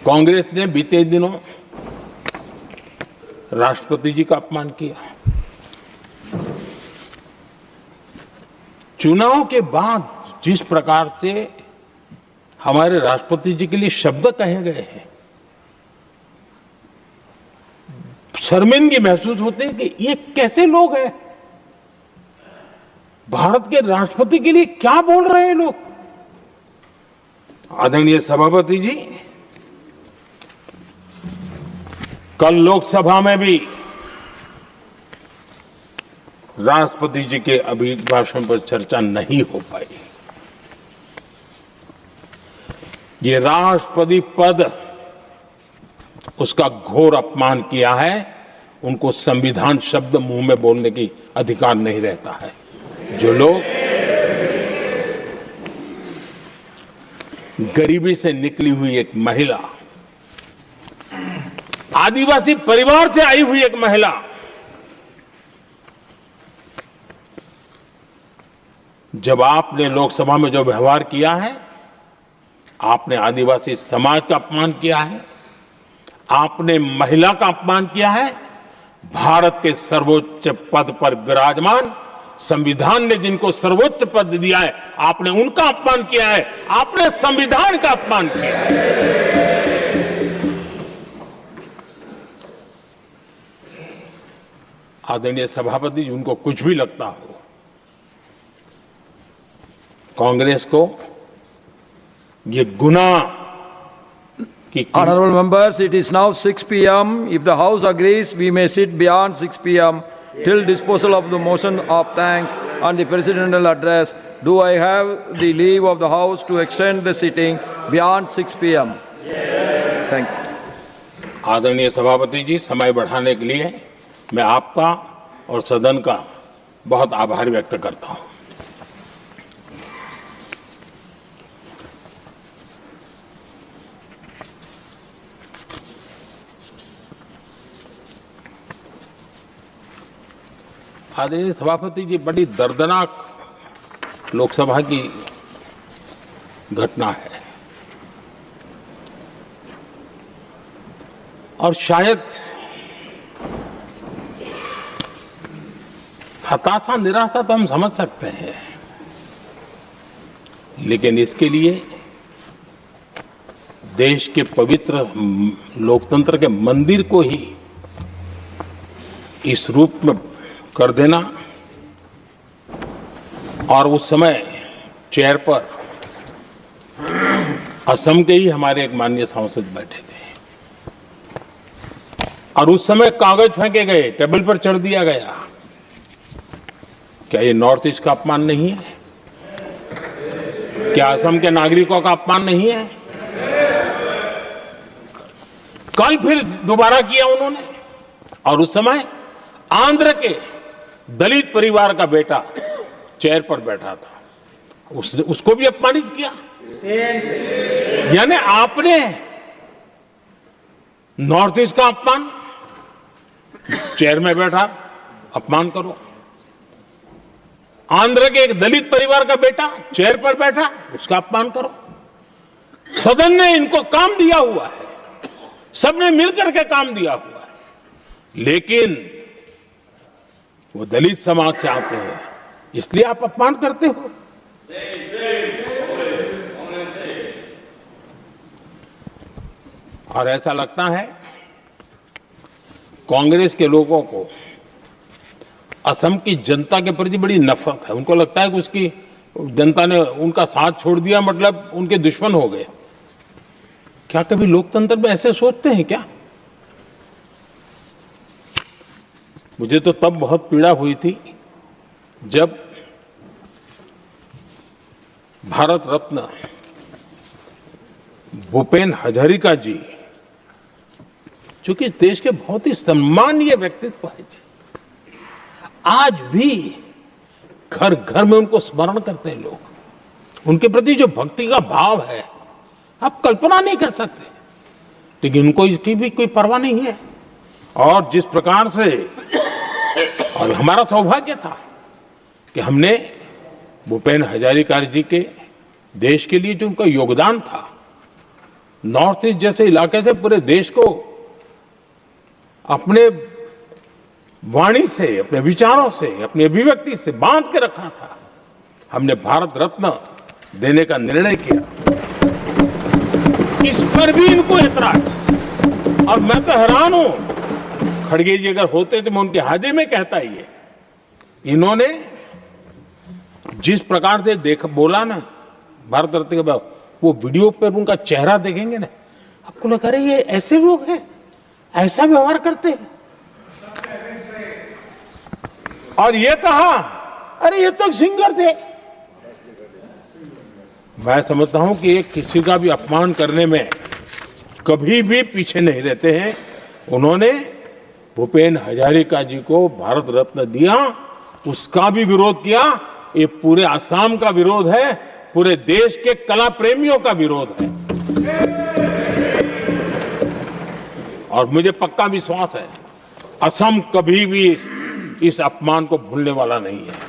कांग्रेस ने बीते दिनों राष्ट्रपति जी का अपमान किया। चुनाव के बाद जिस प्रकार से हमारे राष्ट्रपति जी के लिए शब्द कहे गए हैं, शर्मिंदगी महसूस होती है कि ये कैसे लोग हैं? भारत के राष्ट्रपति के लिए क्या बोल रहे हैं लोग? आदरणीय सभापति जी, कल लोकसभा में भी राष्ट्रपति जी के अभिभाषण पर चर्चा नहीं हो पाई। ये राष्ट्रपति पद, उसका घोर अपमान किया है। उनको संविधान शब्द मुंह में बोलने की अधिकार नहीं रहता है। जो लोग गरीबी से निकली हुई एक महिला, आदिवासी परिवार से आई हुई एक महिला, जब आपने लोकसभा में जो व्यवहार किया है, आपने आदिवासी समाज का अपमान किया है, आपने महिला का अपमान किया है। भारत के सर्वोच्च पद पर विराजमान, संविधान ने जिनको सर्वोच्च पद दिया है, आपने उनका अपमान किया है, आपने संविधान का अपमान किया है। आदरणीय सभापति जी, उनको कुछ भी लगता हो, कांग्रेस को ये गुनाह कि Honorable members, it is now 6 p.m. If the House agrees, we may sit beyond 6 p.m. till disposal of the motion of thanks and the presidential address. Do I have the leave of the House to extend the sitting beyond 6 p.m.? Thank you. आदरणीय सभापति जी, समय बढ़ाने के लिए मैं आपका और सदन का बहुत आभार व्यक्त करता हूं। आदरणीय सभापति जी, बड़ी दर्दनाक लोकसभा की घटना है और शायद हताशा निराशा तो हम समझ सकते हैं, लेकिन इसके लिए देश के पवित्र लोकतंत्र के मंदिर को ही इस रूप में कर देना, और उस समय चेयर पर असम के ही हमारे एक माननीय सांसद बैठे थे और उस समय कागज फेंके गए, टेबल पर चढ़ दिया गया। क्या ये नॉर्थ ईस्ट का अपमान नहीं है? क्या असम के नागरिकों का अपमान नहीं है? कल फिर दोबारा किया उन्होंने, और उस समय आंध्र के दलित परिवार का बेटा चेयर पर बैठा था, उसने उसको भी अपमानित किया। यानी आपने नॉर्थ ईस्ट का अपमान, चेयर में बैठा अपमान करो, आंध्र के एक दलित परिवार का बेटा चेयर पर बैठा उसका अपमान करो। सदन ने इनको काम दिया हुआ है, सबने मिलकर के काम दिया हुआ है, लेकिन वो दलित समाज से आते हैं, इसलिए आप अपमान करते हो। और ऐसा लगता है कांग्रेस के लोगों को असम की जनता के प्रति बड़ी नफरत है। उनको लगता है कि उसकी जनता ने उनका साथ छोड़ दिया, मतलब उनके दुश्मन हो गए। क्या कभी लोकतंत्र में ऐसे सोचते हैं क्या? मुझे तो तब बहुत पीड़ा हुई थी जब भारत रत्न भूपेन हजारिका जी, जो कि देश के बहुत ही सम्मानीय व्यक्तित्व है जी, आज भी घर घर में उनको स्मरण करते हैं लोग। उनके प्रति जो भक्ति का भाव है आप कल्पना नहीं कर सकते, लेकिन उनको इसकी भी कोई परवाह नहीं है। और जिस प्रकार से, और हमारा सौभाग्य था कि हमने भूपेन हजारिका जी के देश के लिए जो उनका योगदान था, नॉर्थ ईस्ट जैसे इलाके से पूरे देश को अपने वाणी से, अपने विचारों से, अपनी अभिव्यक्ति से बांध के रखा था। हमने भारत रत्न देने का निर्णय किया, इस पर भी इनको ऐतराज। और मैं तो हैरान हूं, खड़गे जी अगर होते तो मैं उनकी हाजिरी में कहता ही है, इन्होंने जिस प्रकार से बोला ना भारत रत्न के बाद, वो वीडियो पर उनका चेहरा देखेंगे ना, आपको लगा रहे ये ऐसे लोग हैं, ऐसा व्यवहार करते हैं। और ये कहा, अरे ये तो सिंगर थे। मैं समझता हूं कि एक किसी का भी अपमान करने में कभी भी पीछे नहीं रहते हैं। उन्होंने भूपेन हजारिका जी को भारत रत्न दिया, उसका भी विरोध किया। ये पूरे असम का विरोध है, पूरे देश के कला प्रेमियों का विरोध है। और मुझे पक्का विश्वास है असम कभी भी इस अपमान को भूलने वाला नहीं है।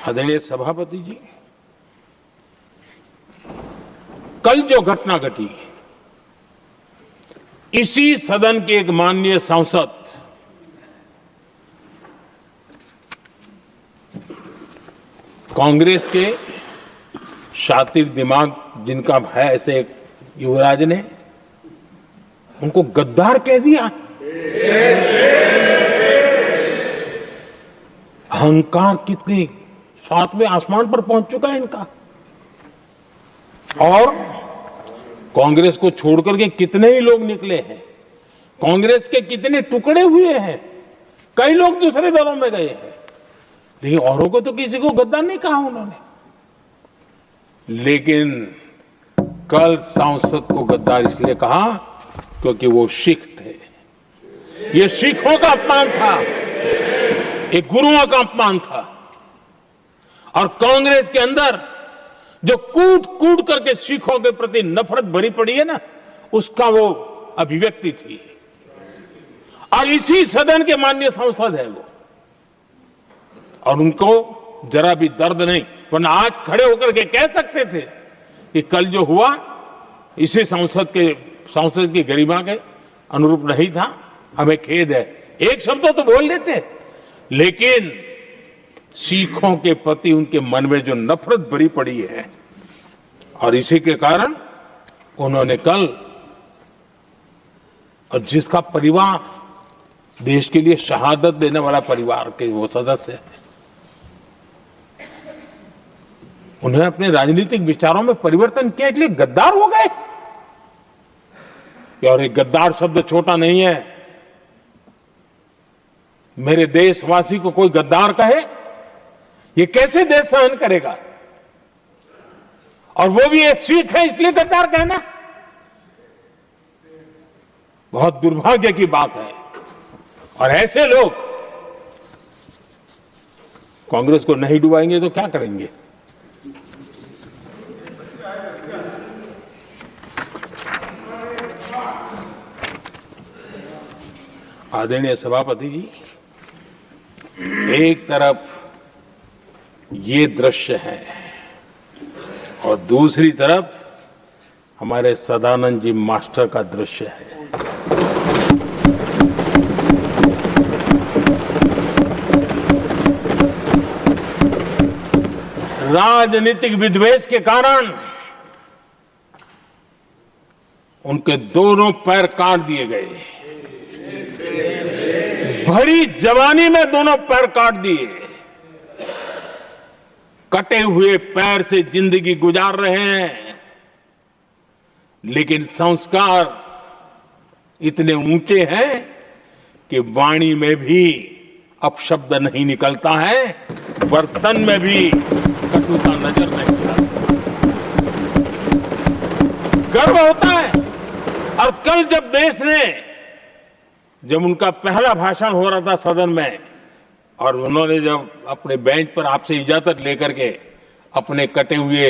आदरणीय सभापति जी, कल जो घटना घटी, इसी सदन के एक माननीय सांसद कांग्रेस के शातिर दिमाग जिनका है, ऐसे एक युवराज ने उनको गद्दार कह दिया। अहंकार कितनी 7वें आसमान पर पहुंच चुका है इनका। और कांग्रेस को छोड़कर के कितने ही लोग निकले हैं, कांग्रेस के कितने टुकड़े हुए हैं, कई लोग दूसरे दलों में गए हैं, लेकिन औरों को तो किसी को गद्दार नहीं कहा उन्होंने। लेकिन कल सांसद को गद्दार इसलिए कहा क्योंकि वो सिख थे। ये सिखों का अपमान था, एक गुरुओं का अपमान था। और कांग्रेस के अंदर जो कूट कूट करके सिखों के प्रति नफरत भरी पड़ी है ना, उसका वो अभिव्यक्ति थी। और इसी सदन के माननीय सांसद है वो, और उनको जरा भी दर्द नहीं, वरना आज खड़े होकर के कह सकते थे कि कल जो हुआ इसी सांसद की गरिमा के अनुरूप नहीं था, हमें खेद है, एक शब्द तो बोल लेते। लेकिन सिखों के प्रति उनके मन में जो नफरत भरी पड़ी है, और इसी के कारण उन्होंने कल, और जिसका परिवार देश के लिए शहादत देने वाला परिवार के वो सदस्य हैं, उन्होंने अपने राजनीतिक विचारों में परिवर्तन किया, इसलिए गद्दार हो गए। और एक गद्दार शब्द छोटा नहीं है। मेरे देशवासी को कोई गद्दार कहे, ये कैसे देश सहन करेगा? और वो भी एक सिख है इसलिए गद्दार कहना बहुत दुर्भाग्य की बात है। और ऐसे लोग कांग्रेस को नहीं डुबाएंगे तो क्या करेंगे? आदरणीय सभापति जी, एक तरफ ये दृश्य है और दूसरी तरफ हमारे सदानंद जी मास्टर का दृश्य है। राजनीतिक विद्वेष के कारण उनके दोनों पैर काट दिए गए। भरी जवानी में दोनों पैर काट दिए। कटे हुए पैर से जिंदगी गुजार रहे हैं, लेकिन संस्कार इतने ऊंचे हैं कि वाणी में भी अपशब्द नहीं निकलता है, बर्तन में भी कटुता नजर नहीं आती। गर्व होता है। और कल जब उनका पहला भाषण हो रहा था सदन में, और उन्होंने जब अपने बेंच पर आपसे इजाजत लेकर के अपने कटे हुए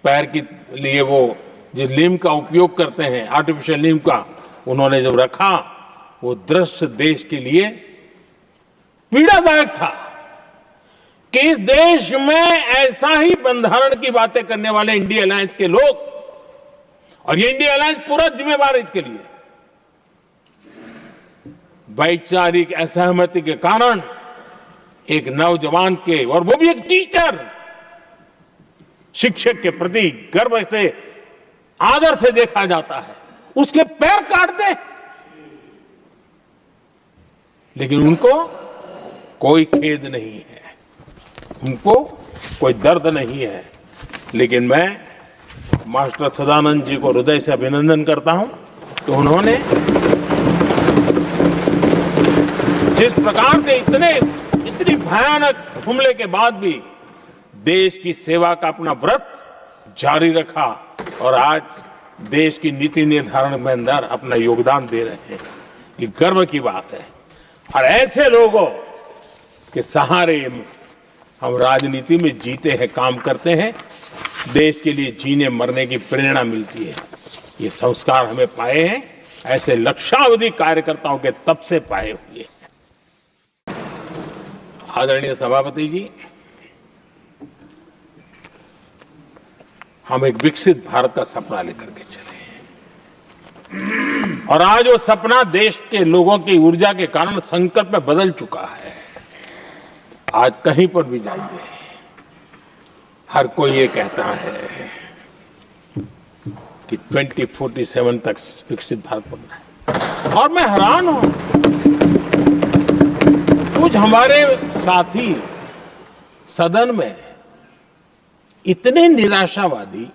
पैर के लिए वो जो नीम का उपयोग करते हैं, आर्टिफिशियल नीम का, उन्होंने जब रखा, वो दृश्य देश के लिए पीड़ादायक था कि इस देश में ऐसा ही बंधारण की बातें करने वाले इंडिया अलायंस के लोग, और ये इंडिया अलायंस पूरा जिम्मेवार है इसके लिए, वैचारिक असहमति के कारण एक नौजवान के, और वो भी एक टीचर, शिक्षक के प्रति गर्व से, आदर से देखा जाता है, उसके पैर काट दे। लेकिन उनको कोई खेद नहीं है, उनको कोई दर्द नहीं है। लेकिन मैं मास्टर सदानंद जी को हृदय से अभिनंदन करता हूं कि उन्होंने जिस प्रकार से इतनी भयानक हमले के बाद भी देश की सेवा का अपना व्रत जारी रखा, और आज देश की नीति निर्धारण में अंदर अपना योगदान दे रहे हैं। ये गर्व की बात है। और ऐसे लोगों के सहारे हम राजनीति में जीते हैं, काम करते हैं, देश के लिए जीने मरने की प्रेरणा मिलती है। ये संस्कार हमें पाए हैं, ऐसे लक्षावधि कार्यकर्ताओं के तब से पाए हुए हैं। आदरणीय सभापति जी, हम एक विकसित भारत का सपना लेकर के चले, और आज वो सपना देश के लोगों की ऊर्जा के कारण संकल्प में बदल चुका है। आज कहीं पर भी जाइए, हर कोई ये कहता है कि 2047 तक विकसित भारत बनना है। और मैं हैरान हूं, कुछ हमारे साथी सदन में इतने निराशावादी,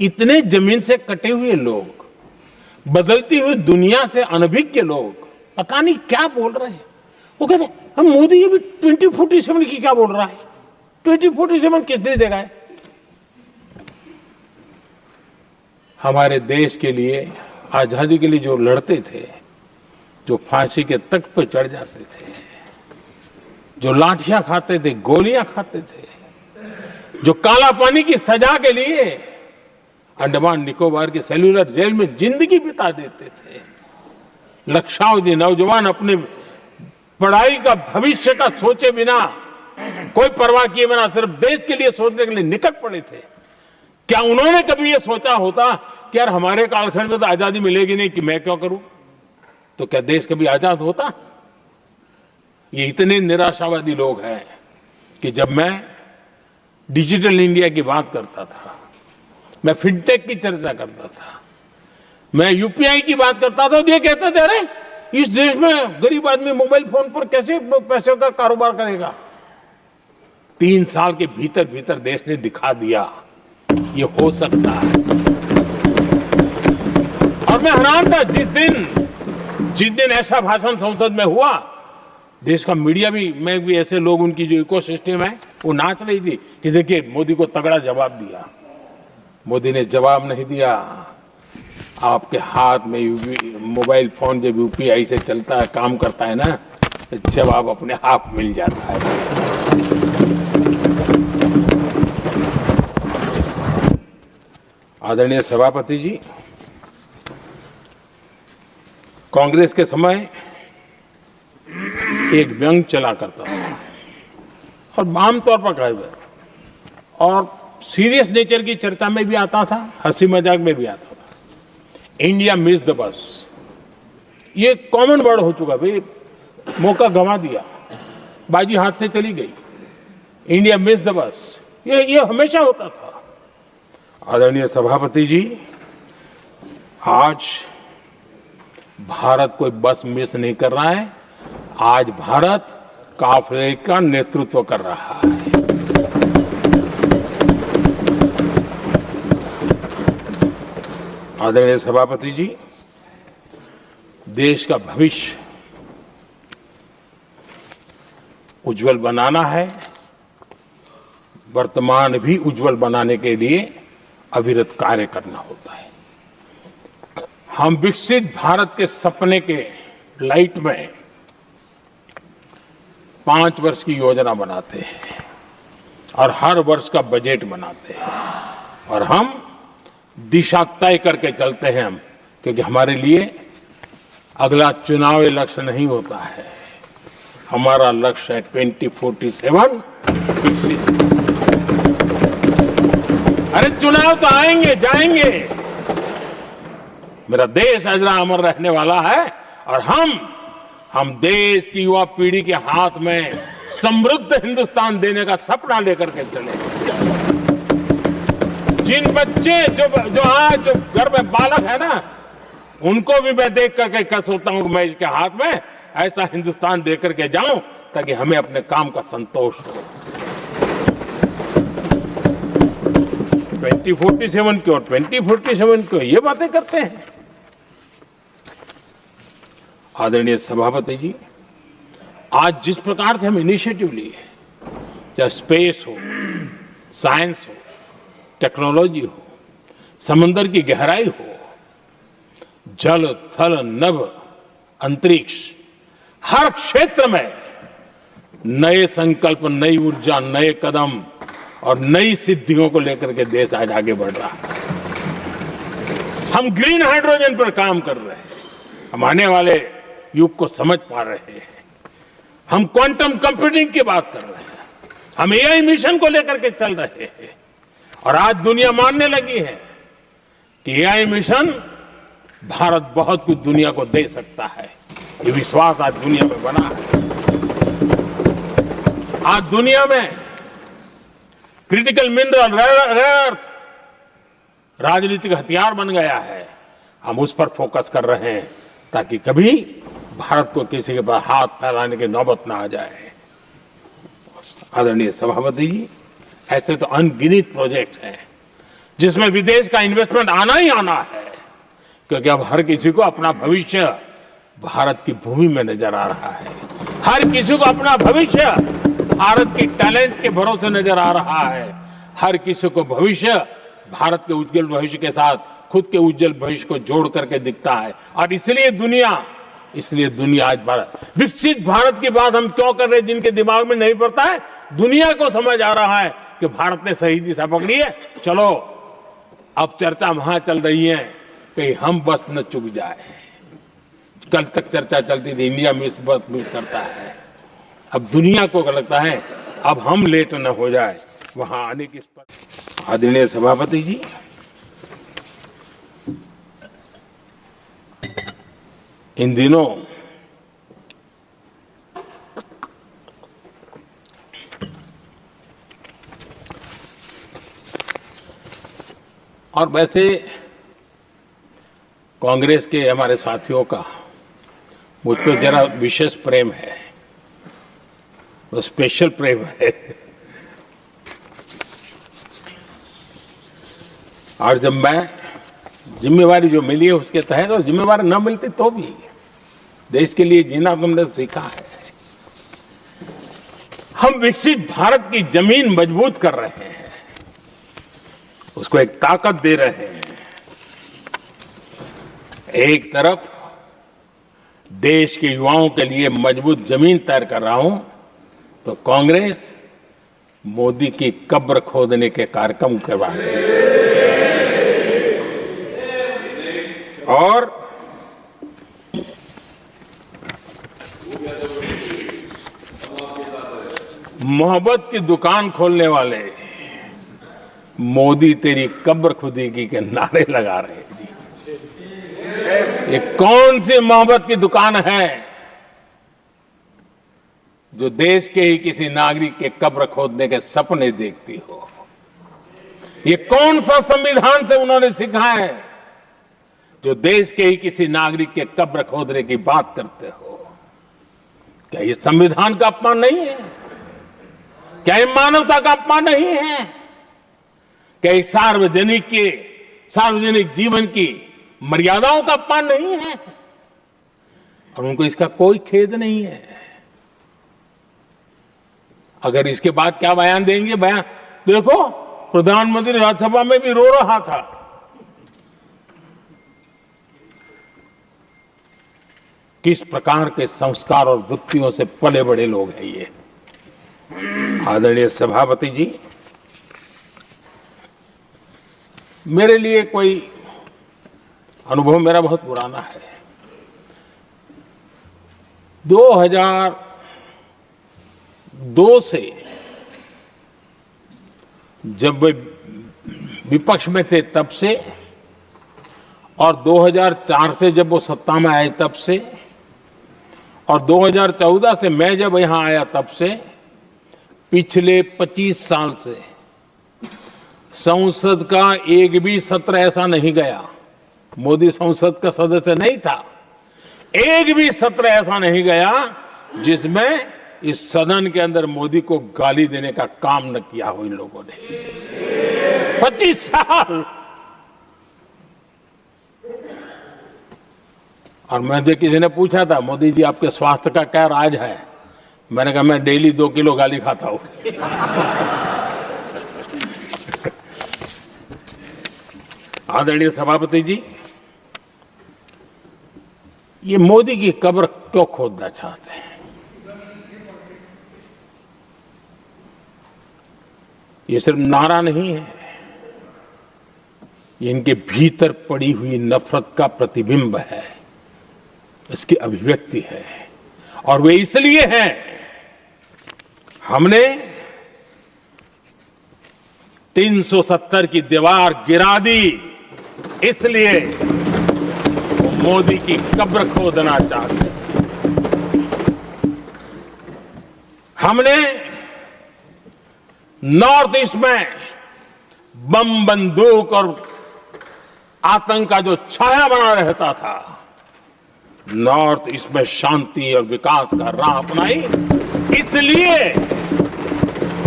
इतने जमीन से कटे हुए लोग, बदलती हुई दुनिया से अनभिज्ञ लोग पता नहीं क्या बोल रहे हैं। वो कहते हैं हम मोदी ये भी 2047 की क्या बोल रहा है, 2047 किसने देगा है? हमारे देश के लिए, आजादी के लिए जो लड़ते थे, जो फांसी के तख्त पर चढ़ जाते थे, जो लाठियां खाते थे, गोलियां खाते थे, जो काला पानी की सजा के लिए अंडमान निकोबार के सेल्यूलर जेल में जिंदगी बिता देते थे, लक्षावधि नौजवान अपने पढ़ाई का, भविष्य का सोचे बिना, कोई परवाह किए बिना सिर्फ देश के लिए सोचने के लिए निकल पड़े थे। क्या उन्होंने कभी ये सोचा होता कि यार हमारे कालखंड में तो आजादी मिलेगी नहीं, कि मैं क्यों करूं? तो क्या देश कभी आजाद होता? ये इतने निराशावादी लोग हैं कि जब मैं डिजिटल इंडिया की बात करता था, मैं फिनटेक की चर्चा करता था, मैं यूपीआई की बात करता था, तो ये कहते थे अरे इस देश में गरीब आदमी मोबाइल फोन पर कैसे पैसों का कारोबार करेगा? 3 साल के भीतर भीतर देश ने दिखा दिया ये हो सकता है। और मैं हैरान था जिस दिन ऐसा भाषण संसद में हुआ, देश का मीडिया भी, मैं भी, ऐसे लोग, उनकी जो इकोसिस्टम है वो नाच रही थी कि देखिए मोदी को तगड़ा जवाब दिया। मोदी ने जवाब नहीं दिया। आपके हाथ में मोबाइल फोन जब यूपीआई से चलता है, काम करता है ना, तो जवाब अपने आप मिल जाता है। आदरणीय सभापति जी, कांग्रेस के समय एक व्यंग चला करता था और आमतौर पर कहा हुआ और सीरियस नेचर की चर्चा में भी आता था, हंसी मजाक में भी आता था। इंडिया मिस द बस, ये कॉमन वर्ड हो चुका भाई, मौका गंवा दिया, बाजी हाथ से चली गई। इंडिया मिस द बस, ये हमेशा होता था। आदरणीय सभापति जी, आज भारत कोई बस मिस नहीं कर रहा है, आज भारत काफिले का नेतृत्व कर रहा है। आदरणीय सभापति जी, देश का भविष्य उज्जवल बनाना है, वर्तमान भी उज्जवल बनाने के लिए अविरत कार्य करना होता है। हम विकसित भारत के सपने के लाइट में 5 वर्ष की योजना बनाते हैं और हर वर्ष का बजट बनाते हैं और हम दिशा तय करके चलते हैं हम, क्योंकि हमारे लिए अगला चुनावी लक्ष्य नहीं होता है, हमारा लक्ष्य है 2047 विकसित। अरे चुनाव तो आएंगे जाएंगे, मेरा देश अजरा अमर रहने वाला है और हम देश की युवा पीढ़ी के हाथ में समृद्ध हिंदुस्तान देने का सपना लेकर के चले। जिन बच्चे जो आज जो घर में बालक है ना, उनको भी मैं देख करके सोचता हूं कि मैं इसके हाथ में ऐसा हिंदुस्तान दे करके जाऊं ताकि हमें अपने काम का संतोष हो। 2047 क्यों, 2047 क्यों, ये बातें करते हैं। आदरणीय सभापति जी, आज जिस प्रकार से हम इनिशिएटिव लिए, चाहे स्पेस हो, साइंस हो, टेक्नोलॉजी हो, समंदर की गहराई हो, जल थल नभ अंतरिक्ष, हर क्षेत्र में नए संकल्प, नई ऊर्जा, नए कदम और नई सिद्धियों को लेकर के देश आज आगे बढ़ रहा है। हम ग्रीन हाइड्रोजन पर काम कर रहे हैं, हम आने वाले युग को समझ पा रहे हैं। हम क्वांटम कंप्यूटिंग की बात कर रहे हैं, हम एआई मिशन को लेकर के चल रहे हैं और आज दुनिया मानने लगी है कि एआई मिशन भारत बहुत कुछ दुनिया को दे सकता है। ये विश्वास आज दुनिया में बना है। आज दुनिया में क्रिटिकल मिनरल, रेयर अर्थ राजनीतिक हथियार बन गया है। हम उस पर फोकस कर रहे हैं ताकि कभी भारत को किसी के पास हाथ फैलाने की नौबत ना आ जाए। आदरणीय सभापति जी, ऐसे तो अनगिनत प्रोजेक्ट हैं जिसमें विदेश का इन्वेस्टमेंट आना ही आना है, क्योंकि अब हर किसी को अपना भविष्य भारत की भूमि में नजर आ रहा है। हर किसी को अपना भविष्य भारत की टैलेंट के भरोसे नजर आ रहा है। हर किसी को भविष्य भारत के उज्जवल भविष्य के साथ खुद के उज्जवल भविष्य को जोड़ करके दिखता है। और इसलिए दुनिया आज विकसित भारत की बात हम क्यों कर रहे हैं, जिनके दिमाग में नहीं पड़ता है, दुनिया को समझ आ रहा है कि भारत ने सही दिशा पकड़ी है। चलो अब चर्चा वहां चल रही है कहीं हम बस न चुक जाए। कल तक चर्चा चलती थी इंडिया बस मिस करता है, अब दुनिया को लगता है अब हम लेट न हो जाए वहां आने की। आदरणीय सभापति जी, इन दिनों और वैसे कांग्रेस के हमारे साथियों का मुझ पर जरा विशेष प्रेम है, वो स्पेशल प्रेम है। और जब मैं जिम्मेवारी जो मिली है उसके तहत, और जिम्मेवारी न मिलती तो भी देश के लिए जीना तुमने सीखा है। हम विकसित भारत की जमीन मजबूत कर रहे हैं, उसको एक ताकत दे रहे हैं। एक तरफ देश के युवाओं के लिए मजबूत जमीन तैयार कर रहा हूं, तो कांग्रेस मोदी की कब्र खोदने के कार्यक्रम करवा रही है। और मोहब्बत की दुकान खोलने वाले मोदी तेरी कब्र खुदेगी के नारे लगा रहे हैं जी। ये कौन सी मोहब्बत की दुकान है जो देश के ही किसी नागरिक के कब्र खोदने के सपने देखती हो? ये कौन सा संविधान से उन्होंने सीखा है जो देश के ही किसी नागरिक के कब्र खोदने की बात करते हो? क्या ये संविधान का अपमान नहीं है? क्या ये मानवता का अपमान नहीं है? क्या ये सार्वजनिक जीवन की मर्यादाओं का अपमान नहीं है? और उनको इसका कोई खेद नहीं है। अगर इसके बाद क्या बयान देंगे? बयान देखो, प्रधानमंत्री राज्यसभा में भी रो रहा था। किस प्रकार के संस्कार और वृत्तियों से पले बड़े लोग हैं ये। आदरणीय सभापति जी, मेरे लिए कोई अनुभव मेरा बहुत पुराना है। 2002 से जब वे विपक्ष में थे तब से, और 2004 से जब वो सत्ता में आए तब से, और 2014 से मैं जब यहां आया तब से, पिछले 25 साल से संसद का एक भी सत्र ऐसा नहीं गया, मोदी संसद का सदस्य नहीं था, एक भी सत्र ऐसा नहीं गया जिसमें इस सदन के अंदर मोदी को गाली देने का काम न किया हो इन लोगों ने। 25 साल। और मुझे किसी ने पूछा था, मोदी जी आपके स्वास्थ्य का क्या राज है? मैंने कहा मैं डेली 2 किलो गाली खाता हूं। आदरणीय सभापति जी, ये मोदी की कब्र क्यों खोदना चाहते हैं? ये सिर्फ नारा नहीं है, ये इनके भीतर पड़ी हुई नफरत का प्रतिबिंब है, इसकी अभिव्यक्ति है। और वे इसलिए हैं, हमने 370 की दीवार गिरा दी, इसलिए वो मोदी की कब्र खोदना चाहते हैं। हमने नॉर्थ ईस्ट में बम, बंदूक और आतंक का जो छाया बना रहता था, नॉर्थ ईस्ट में शांति और विकास का राह अपनाई, इसलिए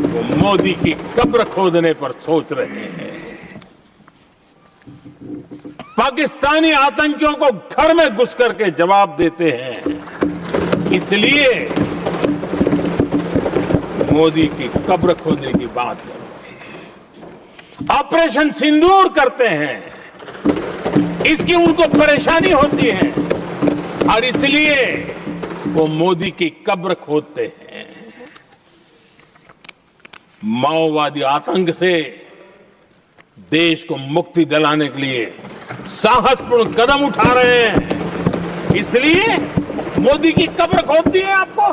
वो मोदी की कब्र खोदने पर सोच रहे हैं। पाकिस्तानी आतंकियों को घर में घुस करके जवाब देते हैं। इसलिए मोदी की कब्र खोदने की बात करते हैं, ऑपरेशन सिंदूर करते हैं। इसकी उनको परेशानी होती है और इसलिए वो मोदी की कब्र खोदते हैं। माओवादी आतंक से देश को मुक्ति दिलाने के लिए साहसपूर्ण कदम उठा रहे हैं, इसलिए मोदी की कब्र खोद दी है आपको।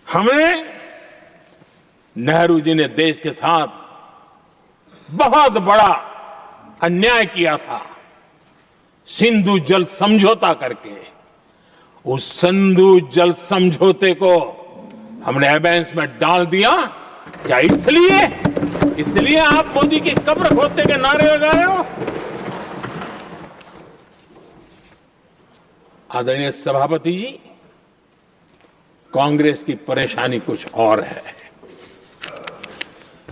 हमने नेहरू जी ने देश के साथ बहुत बड़ा अन्याय किया था, सिंधु जल समझौता करके। उस सिंधु जल समझौते को हमने एबेंस में डाल दिया। क्या इसलिए आप मोदी की कब्र खोदने के नारे लगा रहे हो? आदरणीय सभापति जी, कांग्रेस की परेशानी कुछ और है।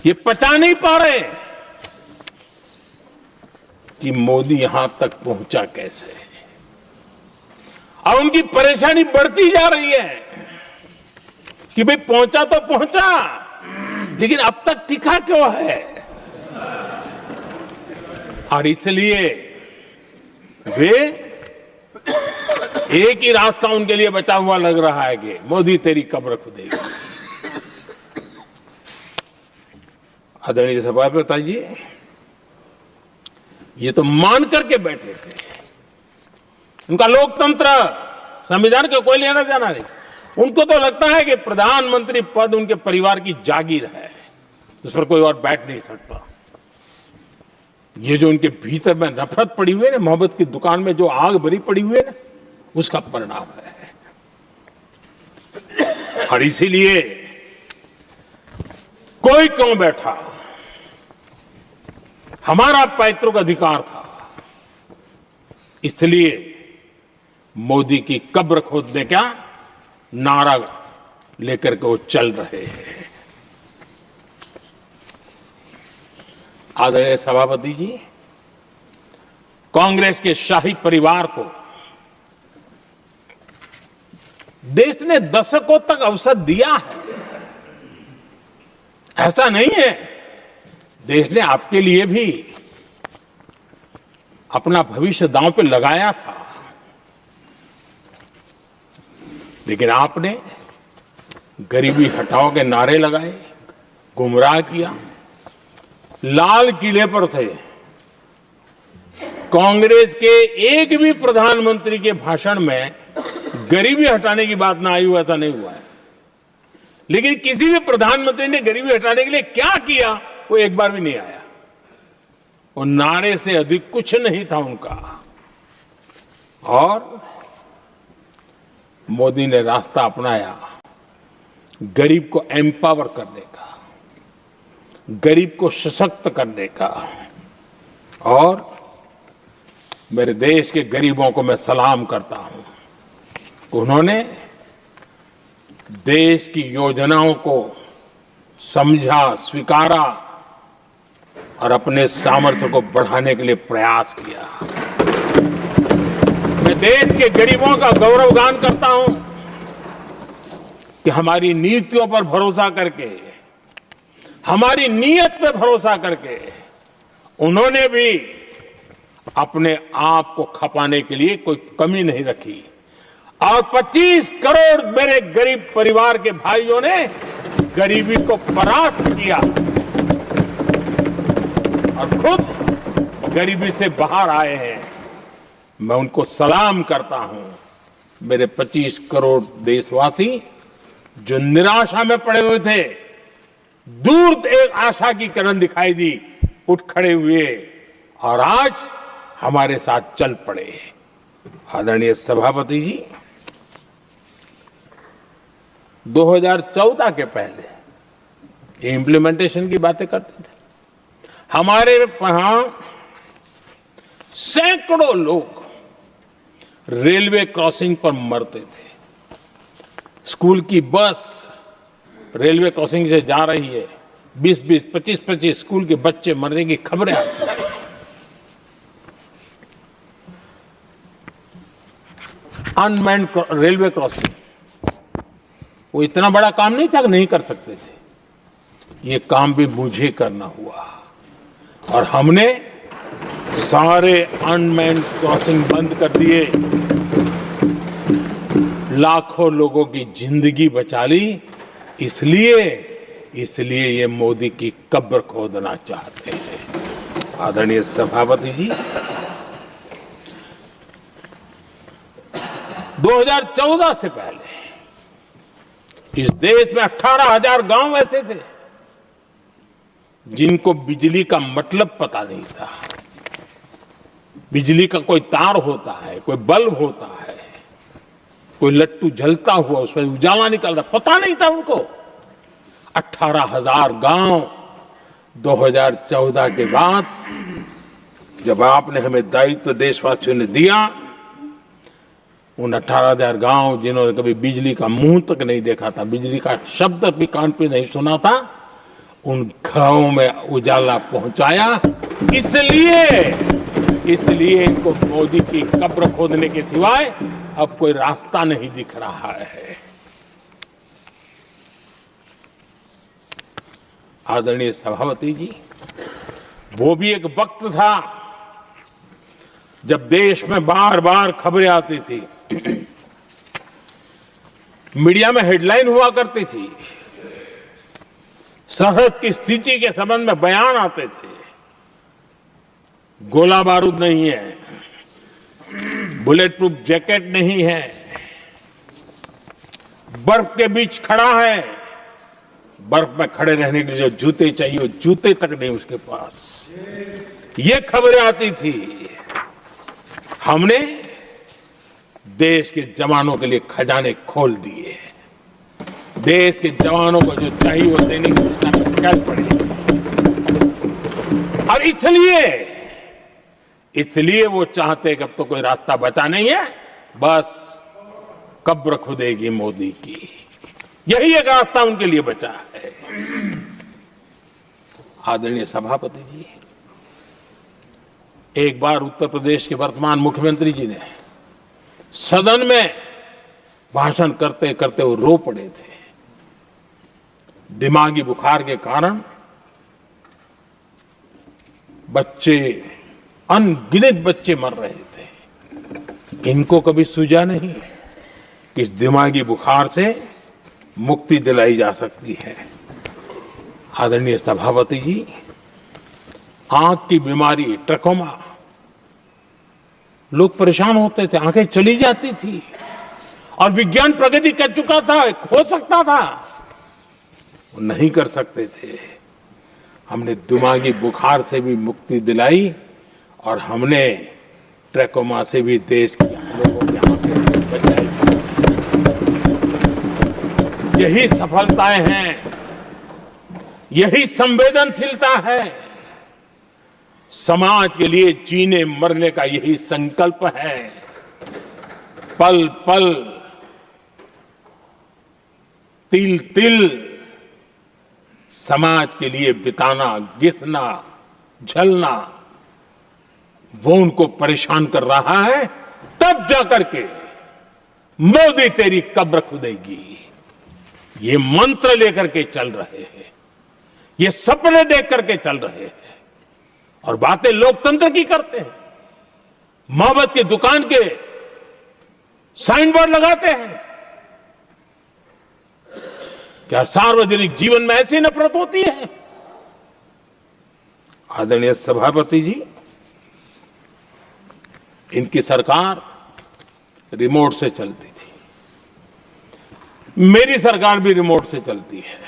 ये पचा नहीं पा रहे कि मोदी यहां तक पहुंचा कैसे, और उनकी परेशानी बढ़ती जा रही है कि भाई पहुंचा तो पहुंचा, लेकिन अब तक टिका क्यों है? और इसलिए वे एक ही रास्ता उनके लिए बचा हुआ लग रहा है कि मोदी तेरी कब्र खुदेगी। आदरणीय सभापति जी, ये तो मान करके बैठे थे। उनका लोकतंत्र, संविधान का कोई लेना देना नहीं। उनको तो लगता है कि प्रधानमंत्री पद उनके परिवार की जागीर है, उस पर कोई और बैठ नहीं सकता। ये जो उनके भीतर में नफरत पड़ी हुई है ना, मोहब्बत की दुकान में जो आग भरी पड़ी हुई है ना, उसका परिणाम है। और इसीलिए कोई क्यों बैठा, हमारा पैतृक अधिकार था, इसलिए मोदी की कब्र खोदने का नारा लेकर के वो चल रहे हैं। आदरणीय सभापति जी, कांग्रेस के शाही परिवार को देश ने दशकों तक अवसर दिया है। ऐसा नहीं है, देश ने आपके लिए भी अपना भविष्य दांव पे लगाया था, लेकिन आपने गरीबी हटाओ के नारे लगाए, गुमराह किया। लाल किले पर से कांग्रेस के एक भी प्रधानमंत्री के भाषण में गरीबी हटाने की बात ना आई हो, ऐसा नहीं हुआ है। लेकिन किसी भी प्रधानमंत्री ने गरीबी हटाने के लिए क्या किया, वो एक बार भी नहीं आया। वो नारे से अधिक कुछ नहीं था उनका। और मोदी ने रास्ता अपनाया गरीब को एम्पावर करने का, गरीब को सशक्त करने का। और मेरे देश के गरीबों को मैं सलाम करता हूं, उन्होंने देश की योजनाओं को समझा, स्वीकारा और अपने सामर्थ्य को बढ़ाने के लिए प्रयास किया। मैं देश के गरीबों का गौरवगान करता हूं कि हमारी नीतियों पर भरोसा करके, हमारी नीयत पे भरोसा करके उन्होंने भी अपने आप को खपाने के लिए कोई कमी नहीं रखी। और 25 करोड़ मेरे गरीब परिवार के भाइयों ने गरीबी को परास्त किया और खुद गरीबी से बाहर आए हैं। मैं उनको सलाम करता हूं। मेरे 25 करोड़ देशवासी जो निराशा में पड़े हुए थे, दूर एक आशा की किरण दिखाई दी, उठ खड़े हुए और आज हमारे साथ चल पड़े। आदरणीय सभापति जी, 2014 के पहले इम्प्लीमेंटेशन की बातें करते थे। हमारे यहां सैकड़ों लोग रेलवे क्रॉसिंग पर मरते थे। स्कूल की बस रेलवे क्रॉसिंग से जा रही है, 20-20, 25-25 स्कूल के बच्चे मरने की खबरें आती हैं। अनमैन्ड रेलवे क्रॉसिंग, वो इतना बड़ा काम नहीं था कि नहीं कर सकते थे। ये काम भी मुझे करना हुआ और हमने सारे अनमैन्ड क्रॉसिंग बंद कर दिए, लाखों लोगों की जिंदगी बचा ली। इसलिए ये मोदी की कब्र खोदना चाहते हैं। आदरणीय सभापति जी, 2014 से पहले इस देश में 18,000 गांव ऐसे थे जिनको बिजली का मतलब पता नहीं था। बिजली का कोई तार होता है, कोई बल्ब होता है, कोई लट्टू जलता हुआ उसमें उजाला निकलता, पता नहीं था उनको। 18,000 गांव 2014 के बाद जब आपने हमें दायित्व देशवासियों ने दिया, उन 18,000 गांव जिन्होंने कभी बिजली का मुंह तक नहीं देखा था, बिजली का शब्द भी कान पे नहीं सुना था, उन गांवों में उजाला पहुंचाया। इसलिए इनको मोदी की कब्र खोदने के सिवाय अब कोई रास्ता नहीं दिख रहा है। आदरणीय सभापति जी, वो भी एक वक्त था जब देश में बार बार खबरें आती थी, मीडिया में हेडलाइन हुआ करती थी, सरहद की स्थिति के संबंध में बयान आते थे, गोला बारूद नहीं है, बुलेट प्रूफ जैकेट नहीं है, बर्फ के बीच खड़ा है, बर्फ में खड़े रहने के लिए जो जूते चाहिए वो जूते तक नहीं उसके पास, ये खबरें आती थी। हमने देश के जवानों के लिए खजाने खोल दिए, देश के जवानों को जो चाहिए वो देने की क्या पड़ेगी। और इसलिए वो चाहते कि अब तो कोई रास्ता बचा नहीं है, बस कब्र खुदेगी मोदी की, यही एक रास्ता उनके लिए बचा है। आदरणीय सभापति जी, एक बार उत्तर प्रदेश के वर्तमान मुख्यमंत्री जी ने सदन में भाषण करते करते वो रो पड़े थे। दिमागी बुखार के कारण बच्चे, अनगिनत बच्चे मर रहे थे। इनको कभी सूझा नहीं कि इस दिमागी बुखार से मुक्ति दिलाई जा सकती है। आदरणीय सभापति जी, आंख की बीमारी ट्रकोमा, लोग परेशान होते थे, आंखें चली जाती थी और विज्ञान प्रगति कर चुका था, हो सकता था, वो नहीं कर सकते थे। हमने दिमागी बुखार से भी मुक्ति दिलाई और हमने ट्रकोमा से भी देश की लोगों की आंखें बचाई। यही सफलताएं हैं, यही संवेदनशीलता है, समाज के लिए जीने मरने का यही संकल्प है। पल पल, तिल तिल समाज के लिए बिताना, घिसना, झलना, वो उनको परेशान कर रहा है। तब जाकर के मोदी तेरी कब्र खुदेगी, ये मंत्र लेकर के चल रहे हैं, ये सपने देख करके चल रहे हैं और बातें लोकतंत्र की करते हैं। मोहब्बत की दुकान के साइन बोर्ड लगाते हैं। क्या सार्वजनिक जीवन में ऐसी नफरत होती है? आदरणीय सभापति जी, इनकी सरकार रिमोट से चलती थी, मेरी सरकार भी रिमोट से चलती है।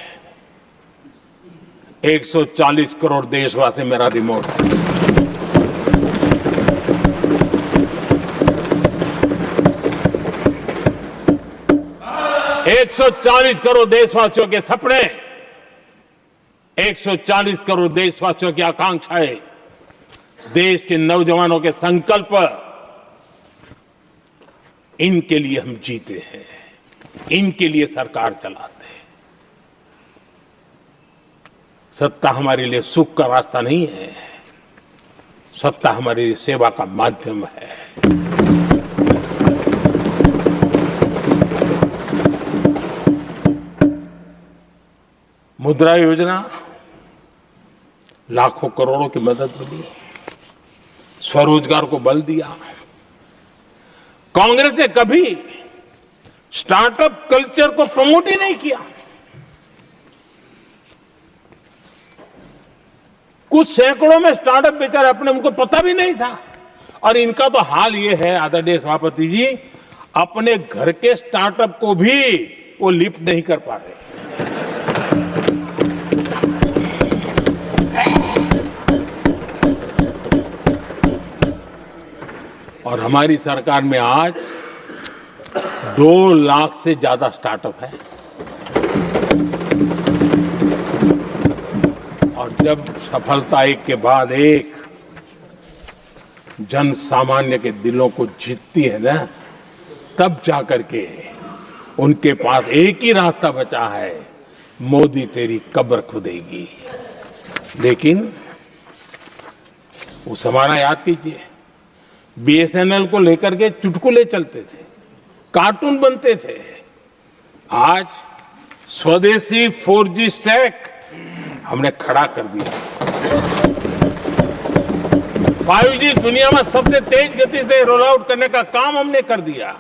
140 करोड़ देशवासी मेरा रिमोट है। एक 140 करोड़ देशवासियों के सपने, 140 करोड़ देशवासियों की आकांक्षाएं, देश के नौजवानों के संकल्प, इनके लिए हम जीते हैं, इनके लिए सरकार चलाते हैं। सत्ता हमारे लिए सुख का रास्ता नहीं है, सत्ता हमारी सेवा का माध्यम है। मुद्रा योजना, लाखों करोड़ों की मदद मिली, स्वरोजगार को बल दिया। कांग्रेस ने कभी स्टार्टअप कल्चर को प्रमोट ही नहीं किया। कुछ सैकड़ों में स्टार्टअप बेचारे अपने उनको पता भी नहीं था। और इनका तो हाल ये है आदरणीय सभापति जी, अपने घर के स्टार्टअप को भी वो लिफ्ट नहीं कर पा रहे। और हमारी सरकार में आज 2 लाख से ज्यादा स्टार्टअप है। और जब सफलता एक के बाद एक जन सामान्य के दिलों को जीतती है ना, तब जाकर के उनके पास एक ही रास्ता बचा है, मोदी तेरी कब्र खुदेगी। लेकिन उस हमारा याद कीजिए, बीएसएनएल को लेकर के चुटकुले चलते थे, कार्टून बनते थे। आज स्वदेशी 4G स्टैक हमने खड़ा कर दिया। 5G दुनिया में सबसे तेज गति से रोल आउट करने का काम हमने कर दिया।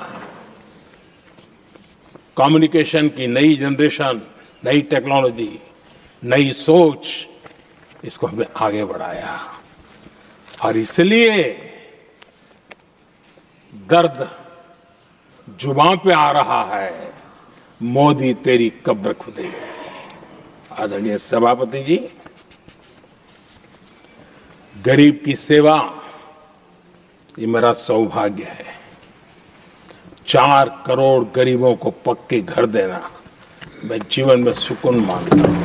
कम्युनिकेशन की नई जनरेशन, नई टेक्नोलॉजी, नई सोच, इसको हमने आगे बढ़ाया। और इसलिए दर्द जुबान पे आ रहा है, मोदी तेरी कब्र खुदेगी। आदरणीय सभापति जी, गरीब की सेवा ये मेरा सौभाग्य है। 4 करोड़ गरीबों को पक्के घर देना मैं जीवन में सुकून मानता हूं।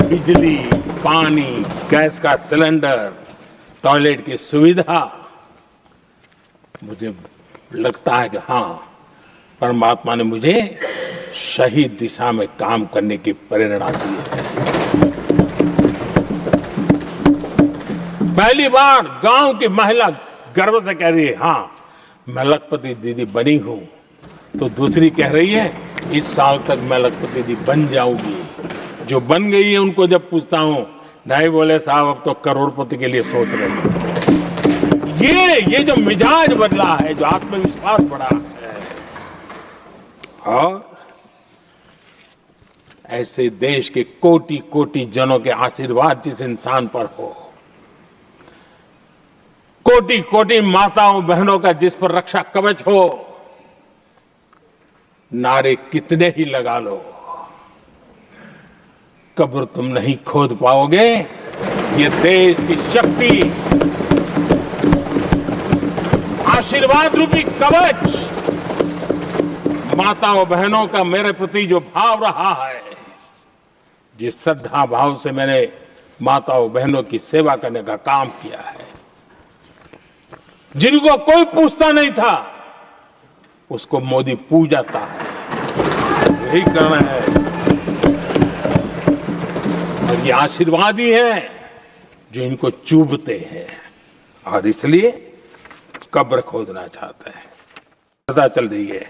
बिजली, पानी, गैस का सिलेंडर, टॉयलेट की सुविधा, मुझे लगता है कि हाँ, परमात्मा ने मुझे सही दिशा में काम करने की प्रेरणा दी है। पहली बार गांव की महिला गर्व से कह रही है, हाँ मैं लखपति दीदी बनी हूं। तो दूसरी कह रही है, इस साल तक मैं लखपति दीदी बन जाऊंगी। जो बन गई है उनको जब पूछता हूं, नहीं बोले साहब अब तो करोड़पति के लिए सोच रहे हैं। ये जो मिजाज बदला है, जो आत्मविश्वास बढ़ा है, और ऐसे देश के कोटि कोटि जनों के आशीर्वाद जिस इंसान पर हो, कोटि कोटि माताओं बहनों का जिस पर रक्षा कवच हो, नारे कितने ही लगा लो, कब्र तुम नहीं खोद पाओगे। ये देश की शक्ति, आशीर्वाद रूपी कवच, माताओं बहनों का मेरे प्रति जो भाव रहा है, जिस श्रद्धा भाव से मैंने माताओं बहनों की सेवा करने का काम किया है, जिनको कोई पूछता नहीं था, उसको मोदी पूजाता है। यही करना है। और ये आशीर्वाद ही है जो इनको चूभते हैं, और इसलिए कब्र खोदना चाहते हैं। पता चल रही है